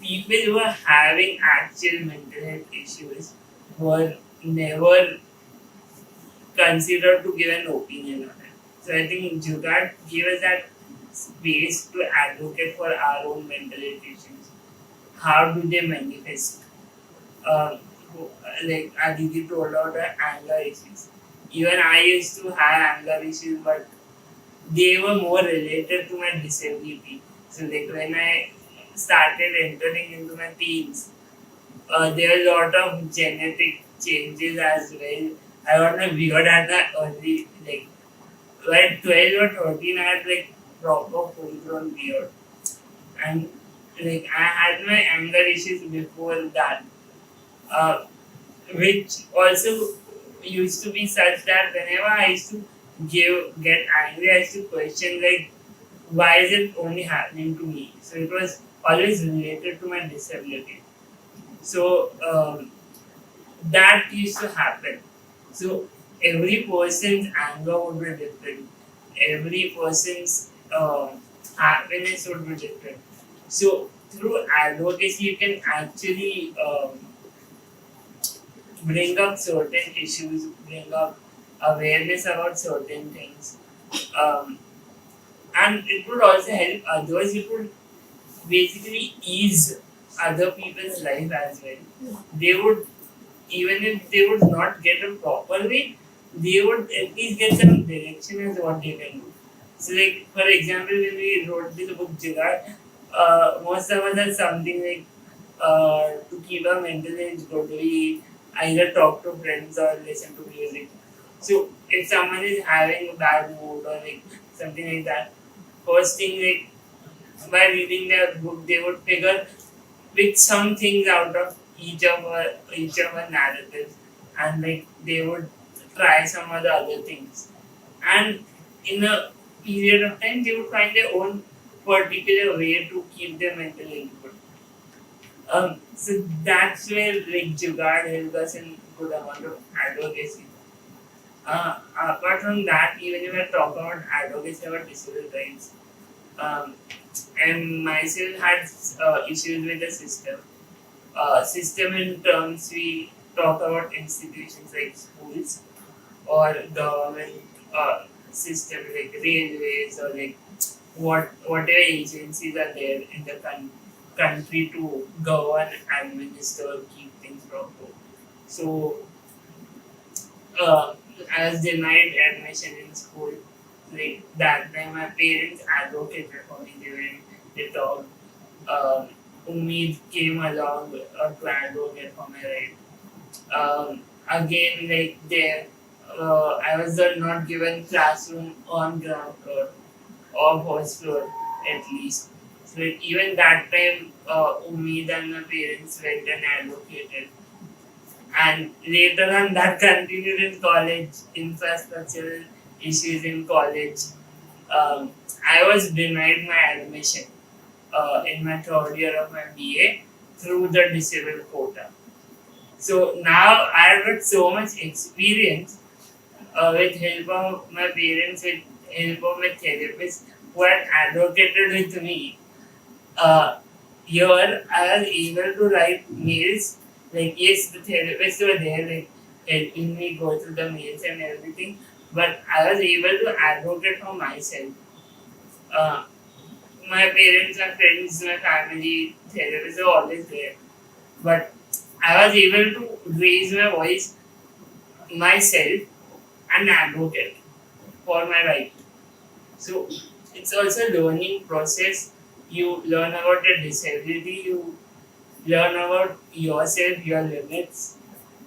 people who were having actual mental health issues were never considered to give an opinion on it. So I think Jugaad gave us that space to advocate for our own mental health issues. How do they manifest? Um, like Aditi told out the anger issues. Even I used to have anger issues, but they were more related to my disability. So like when I started entering into my teens, there were a lot of genetic changes as well. I got my beard at the early, like when 12 or 13, I had like proper full grown beard. And like I had my anger issues before that, uh, which also used to be such that whenever I used to get angry, I used to question like why is it only happening to me? So it was always related to my disability. So that used to happen. So every person's anger would be different. Every person's happiness would be different. So through advocacy, you can actually bring up certain issues, bring up awareness about certain things, um, and it would also help others. It would basically ease other people's life as well. They would, even if they would not get a proper way, they would at least get some direction as what they can do. So, like for example, when we wrote this book Jugaad, most of us had something like to keep our mental health good. We either talk to friends or listen to music. So, if someone is having a bad mood or like something like that, first thing like by reading their book, they would figure pick some things out of each of our narratives, and like they would try some of the other things, and in a period of time they would find their own particular way to keep their mental health good. So that's where like Jugaad helps us in good amount of advocacy. Apart from that, even if I talk about advocacy about disabled rights, um, and myself had issues with the system. System in terms we talk about institutions like schools or government system like railways or like whatever agencies are there in the country to govern, administer, keep things proper. So I was denied admission in school. Like that time, my parents advocated for me. They talked. Umid came along to advocate for my right. Again, like there, I was not given classroom on ground floor or first floor at least. So like, even that time, Umid and my parents went and advocated. And later on, that continued in college, infrastructural issues in college. I was denied my admission in my third year of my BA through the disabled quota. So now I have got so much experience with help of my parents, with help of my therapists who had advocated with me. Uh, Here I was able to write mails. Like yes, the therapists were there, like helping me go through the mails and everything. But I was able to advocate for myself. Uh, my parents, my friends, my family, therapists were always there. But I was able to raise my voice myself and advocate for my right. So it's also a learning process. You learn about your disability, you learn about yourself, your limits,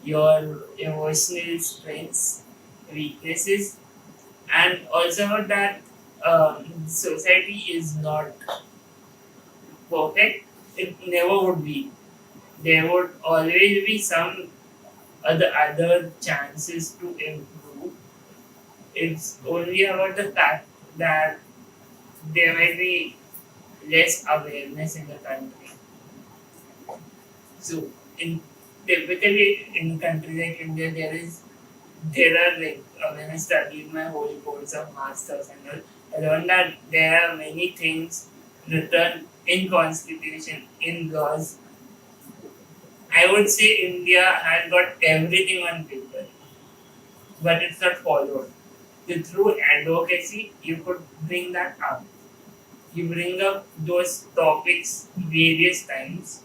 your emotional strengths, weaknesses, and also about that society is not perfect. It never would be. There would always be some other chances to improve. It's only about the fact that there might be less awareness in the country. So, in typically in countries like India, there are like when I studied my whole course of masters and all, I learned that there are many things written in constitution, in laws. I would say India has got everything on paper, but it's not followed. So through advocacy, you could bring that up. You bring up those topics various times.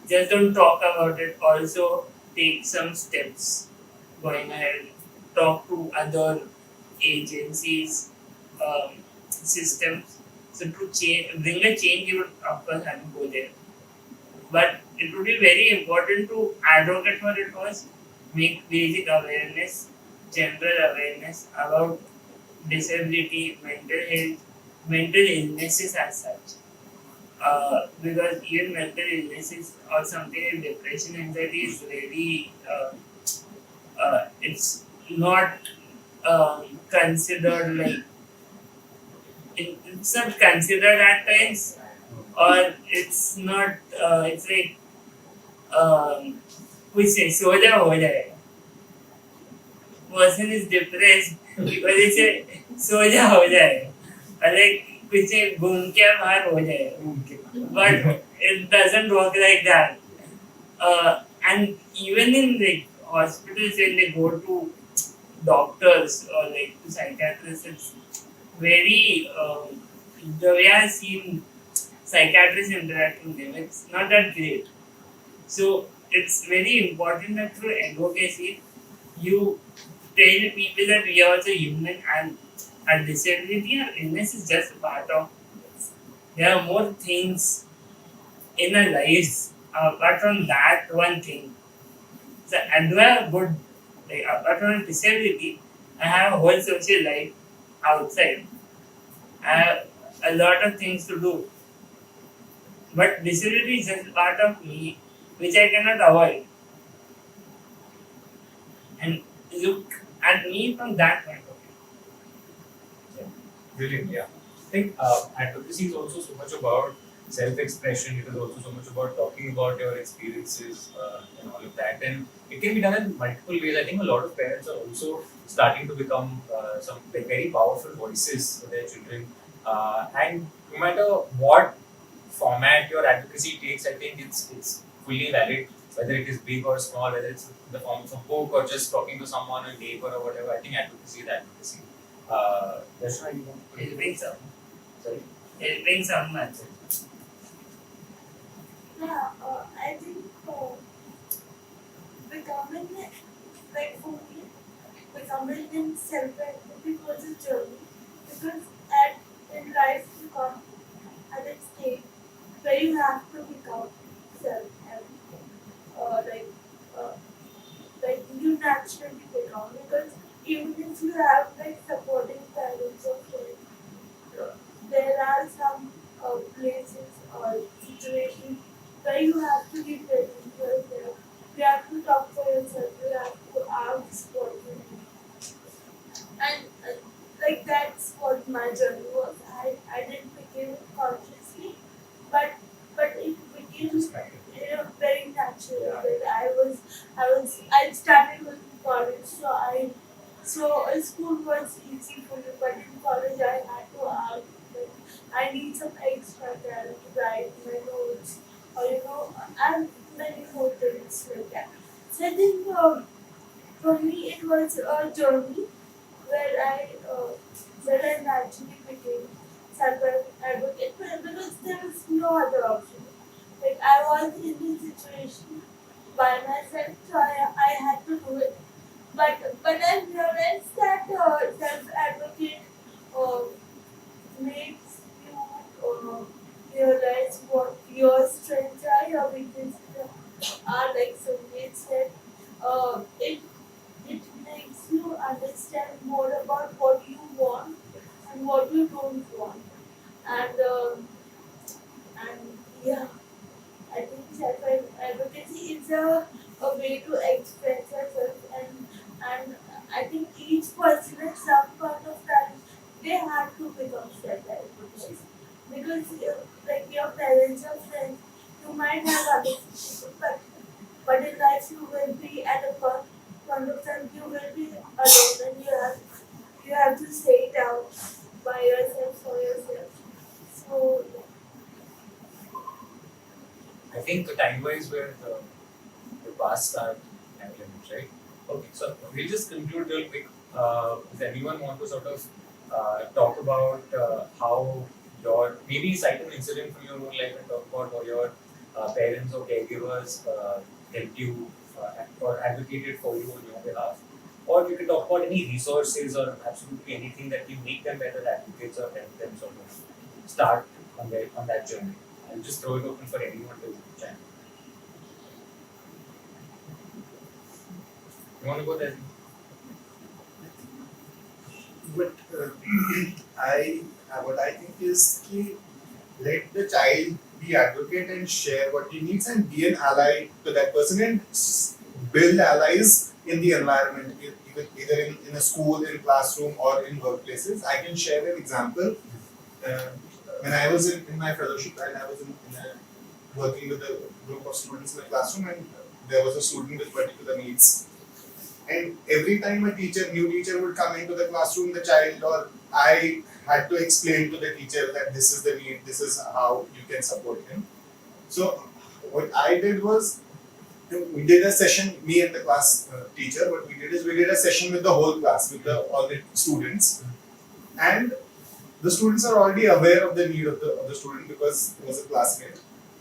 Just don't talk about it. Also, take some steps going ahead. Talk to other agencies, systems. So to bring a change, you would of course have to go there. But it would be very important to advocate for it first. Make basic awareness, general awareness about disability, mental health, mental illnesses as such. Because even mental illnesses or something like depression, anxiety is really, it's not considered like, it's not considered at times, or it's not, it's like, we say, soja ho jayega. Person is depressed because it's a soja ho jayega. Or like, कुछ घूम के बाहर हो जाएगा, but it doesn't work like that. And even in like hospitals, when they go to doctors or like to psychiatrists, it's very the way I've seen psychiatrists interacting with them, it's not that great. So it's very important that through advocacy, you tell people that we are also human and our disability or illness is just a part of it. There are more things in our lives apart from that one thing. So I do have good, like apart from disability, I have a whole social life outside. I have a lot of things to do. But disability is just part of me which I cannot avoid. And look at me from that point of view. Brilliant, yeah. I think advocacy is also so much about self-expression. It is also so much about talking about your experiences and all of that. And it can be done in multiple ways. I think a lot of parents are also starting to become some like, very powerful voices for their children. And no matter what format your advocacy takes, I think it's fully valid. Whether it is big or small, whether it's in the form of a book or just talking to someone, a neighbor or whatever, I think advocacy is advocacy. Darshana, you want to Helping some. Sorry? Helping someone. Yeah, I think becoming, like for me, becoming in self-advocate was a journey because at in life you come at a stage where you have to become self-advocate. Like uh, you naturally become because even if you have like supporting parents or friends, there are some places or situations where you have to be present yourself. You have to talk for yourself. You have to ask what you need. And like that's what my journey was. I didn't begin it consciously, but it became very natural. Like I started with college, so school was easy for me, but in college I had to ask. Like, I need some extra time to write my notes, or and many more things like that. So I think for me it was a journey where I naturally became self-advocate because there was no other option. Like I was in this situation by myself, so I had to do it. But I realized that self-advocate uh, makes you realize what your strengths are, your weaknesses are. Like Sanket said, it makes you understand more about what you want and what you don't want. And yeah, I think self-advocacy is a way to express yourself, and I think each person at some point of time they have to become self-advocates because like your parents or friends, you might have other people, but in life you will be at a point of time you will be alone and you have to stay down by yourself for yourself. So I think time-wise, we're past our time limit, right? Okay, so we'll just conclude real quick. Does anyone want to sort of talk about how your maybe cite an incident from your own life and talk about how your parents or caregivers helped you or advocated for you on your behalf? Or you can talk about any resources or absolutely anything that can make them better advocates or help them sort of start on that journey. I'll just throw it open for anyone to chime. You want to go there? But what I think is कि let the child be advocate and share what he needs and be an ally to that person and build allies in the environment, either in a school, in classroom, or in workplaces. I can share an example. Uh, when I was in my fellowship and I was working with a group of students in the classroom, and there was a student with particular needs. And every time a new teacher would come into the classroom, the child or I had to explain to the teacher that this is the need, this is how you can support him. So what I did was, we did a session, me and the class teacher, what we did is we did a session with the whole class, with all the students. And the students are already aware of the need of the student because it was a classmate.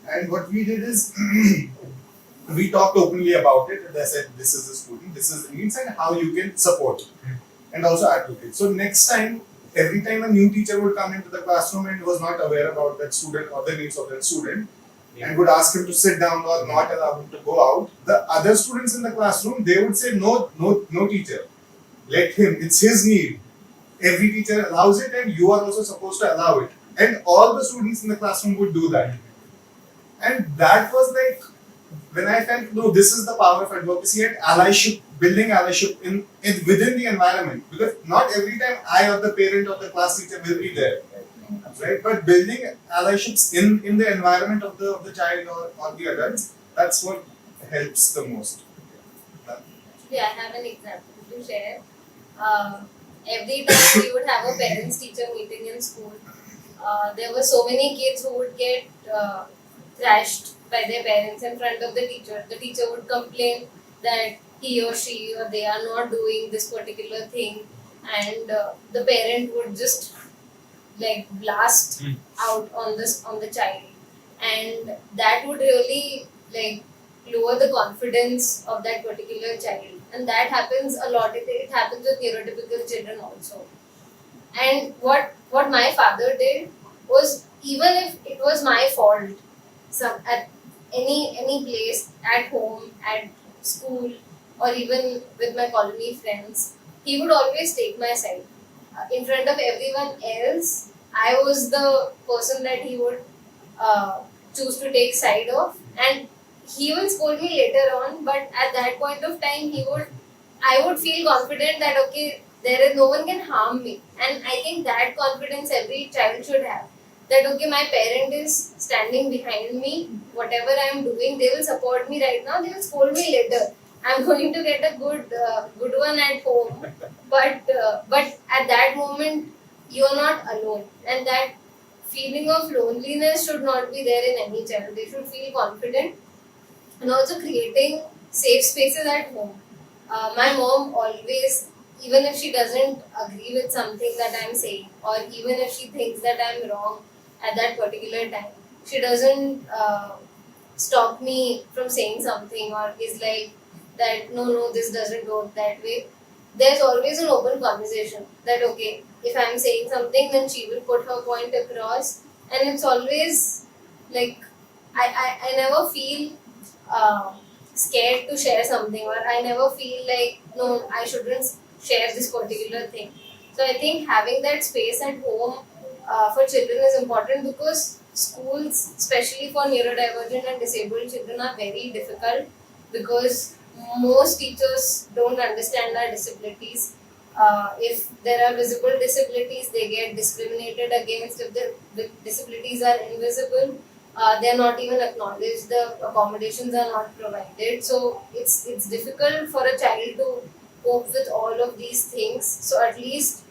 And what we did is, we talked openly about it, and I said, this is the student, this is the needs, and how you can support and also advocate. So next time, every time a new teacher would come into the classroom and was not aware about that student or the needs of that student, and would ask him to sit down or not allow him to go out, the other students in the classroom, they would say, no teacher, let him, it's his need. Every teacher allows it and you are also supposed to allow it. And all the students in the classroom would do that. And that was like, when I felt, no, this is the power of advocacy and allyship, building allyship in within the environment. Because not every time I or the parent or the class teacher will be there, right? But building allyiships in the environment of the child or the adults, that's what helps the most. Yeah, I have an example to share. Every time we would have a parents-teacher meeting in school, there were so many kids who would get thrashed by their parents in front of the teacher. The teacher would complain that he or she or they are not doing this particular thing, and the parent would just like blast out on the child, and that would really like lower the confidence of that particular child. and that happens a lot. It happens with neurotypical children also. And what my father did was, even if it was my fault, at any place, at home, at school, or even with my colony friends, he would always take my side. In front of everyone else, I was the person that he would choose to take side of, and he will scold me later on. But at that point of time, I would feel confident that okay, there is no one can harm me, and I think that confidence every child should have. That okay, my parent is standing behind me. Whatever I am doing, they will support me right now. They will scold me later. I'm going to get a good one at home, but at that moment, you're not alone, and that feeling of loneliness should not be there in any child. They should feel confident, and also creating safe spaces at home. My mom always, even if she doesn't agree with something that I'm saying, or even if she thinks that I'm wrong at that particular time, she doesn't stop me from saying something, or is like that, no, this doesn't work that way. There's always an open conversation that okay, if I'm saying something, then she will put her point across, and it's always like I never feel scared to share something, or I never feel like no, I shouldn't share this particular thing. So I think having that space at home for children is important, because schools, especially for neurodivergent and disabled children, are very difficult, because most teachers don't understand our disabilities. If there are visible disabilities, they get discriminated against. If the disabilities are invisible, they are not even acknowledged. The accommodations are not provided. So it's difficult for a child to cope with all of these things. So at least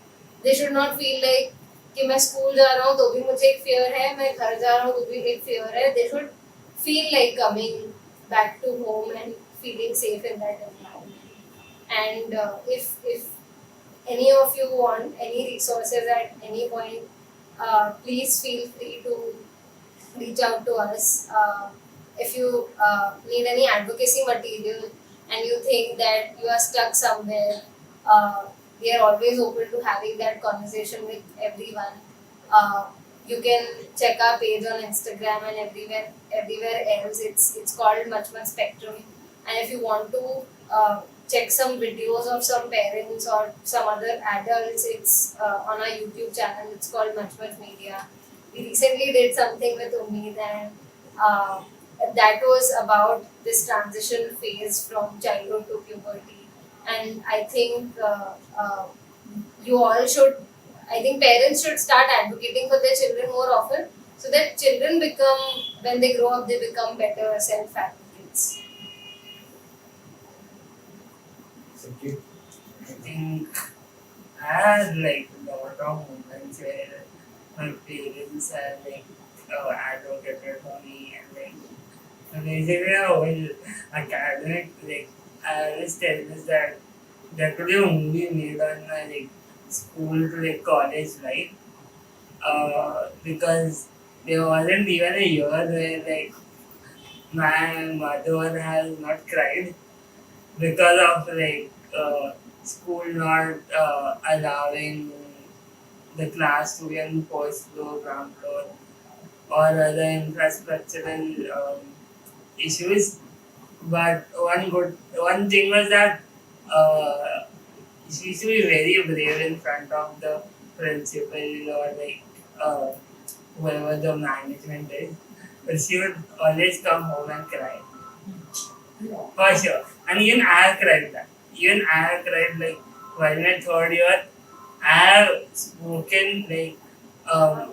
they should not feel like कि मैं school जा रहा हूँ तो भी मुझे एक fear है, मैं घर जा रहा हूँ तो भी एक fear है. They should feel like coming back to home and feeling safe in that environment. And if any of you want any resources at any point, please feel free to reach out to us. If you need any advocacy material and you think that you are stuck somewhere, we are always open to having that conversation with everyone. You can check our page on Instagram and everywhere else. It's called Much Spectrum. And if you want to check some videos of some parents or some other adults, it's on our YouTube channel. It's called Much Media. We recently did something with Umid, and that was about this transition phase from childhood to puberty. And I think you all should, I think parents should start advocating for their children more often, so that children become, when they grow up, they become better self-advocates. Thank you. I think I had like a lot of moments where my parents had like advocated for me, and like basically a whole academic, like I always tell this that there could be a movie made on my like school to like college life, because there wasn't even a year where like my mother has not cried because of like school not allowing the class to be on first floor, ground floor, or other infrastructural issues. But one thing was that she used to be very brave in front of the principal or like whoever the management is. But she would always come home and cry. For sure. And even I have cried that. Even I have cried like while in my third year, I have spoken like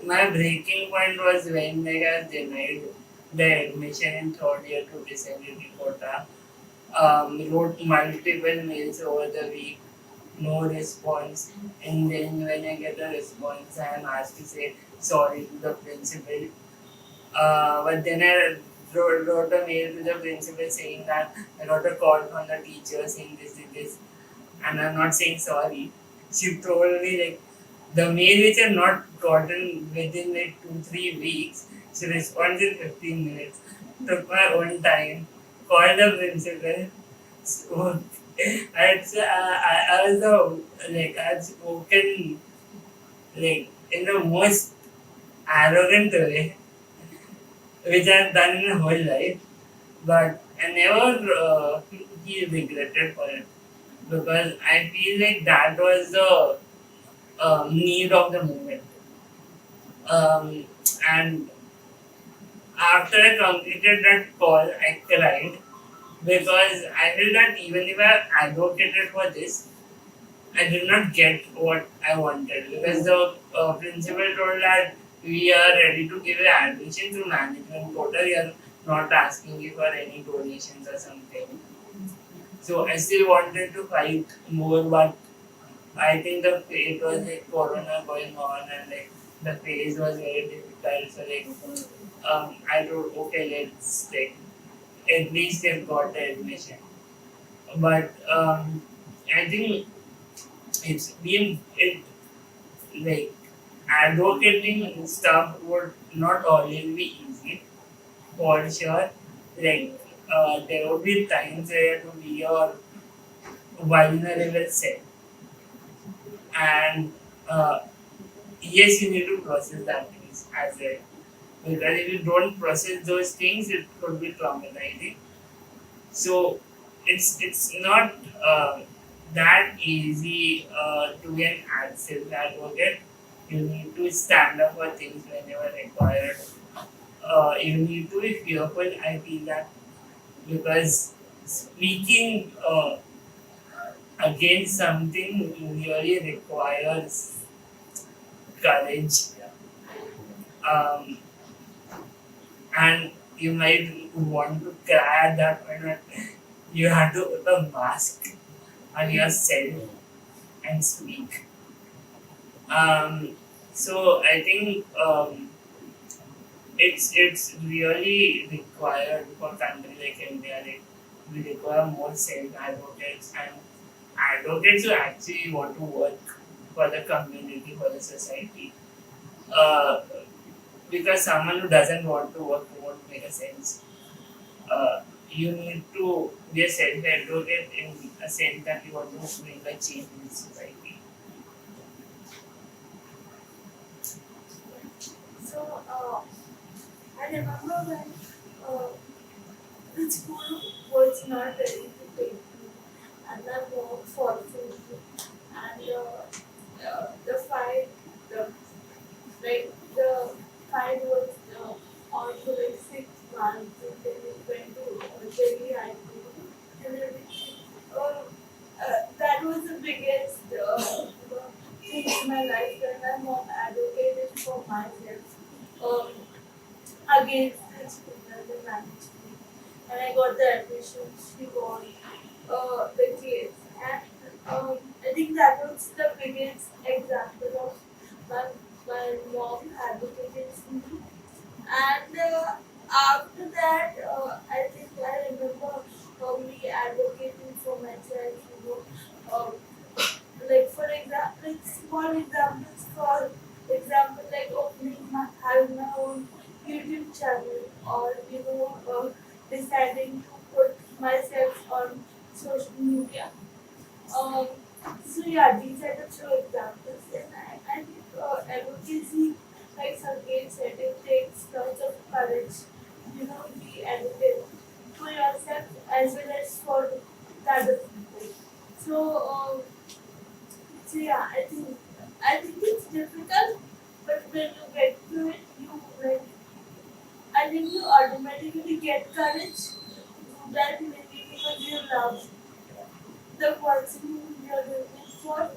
my breaking point was when like I was denied the admission in third year to disability quota. Wrote multiple mails over the week, no response. And then when I get a response, I am asked to say sorry to the principal. But then I wrote a mail to the principal saying that I got a call from the teacher saying this, and I'm not saying sorry. She told me like the mail which I not gotten within like 2-3 weeks. She responds in 15 minutes. Took my own time. Called the principal. I was I had spoken like in the most arrogant way, which I've done in my whole life, but I never feel regretted for it because I feel like that was the need of the moment. And after I completed that call, I cried because I feel that even if I advocated for this, I did not get what I wanted because the principal told that we are ready to give you admission through management quota. We are not asking you for any donations or something. So I still wanted to fight more, but I think it was like Corona going on and like the phase was very difficult. So I thought okay, let's at least they've got the admission. But I think it's been it like advocating stuff would not always be easy for sure. Like there would be times where to be your vulnerable self, and yes, you need to process that things as well. Because if you don't process those things, it could be traumatizing. So it's not that easy to be an self-advocate. You need to stand up for things whenever required. You need to be fearful. I feel that because speaking against something really requires courage, um, and you might want to cry at that point. But you have to put a mask on yourself and speak. So I think it's really required for country like India. Like we require more self advocates and advocates who actually want to work for the community, for the society. Uh, because someone who doesn't want to work won't make a sense. You need to be a self advocate in a sense that you want to bring a change in society. So, I remember when the school was not ready to take me, and my mom forced me, and the fight, the the fight was on for like 6 months, and then it went to Delhi High Court, and everything. Uh, that was the biggest thing in my life when my mom advocated for myself um, against the student and managed me. And I got the admission, she won the case. And I think that was the biggest example of my, my mom advocating for me. And after that, I think I remember me advocating for myself, um, like for example, like small examples, for example, like having my own YouTube channel, or deciding to put myself on social media. Um, so yeah, these are the few examples, and I think advocacy, like Sanket said, it takes lots of courage. Be advocate for yourself as well as for the other people. So, so yeah, I think it's difficult, but when you get to it, I think you automatically get courage to do that maybe because you love the person who you're doing it for,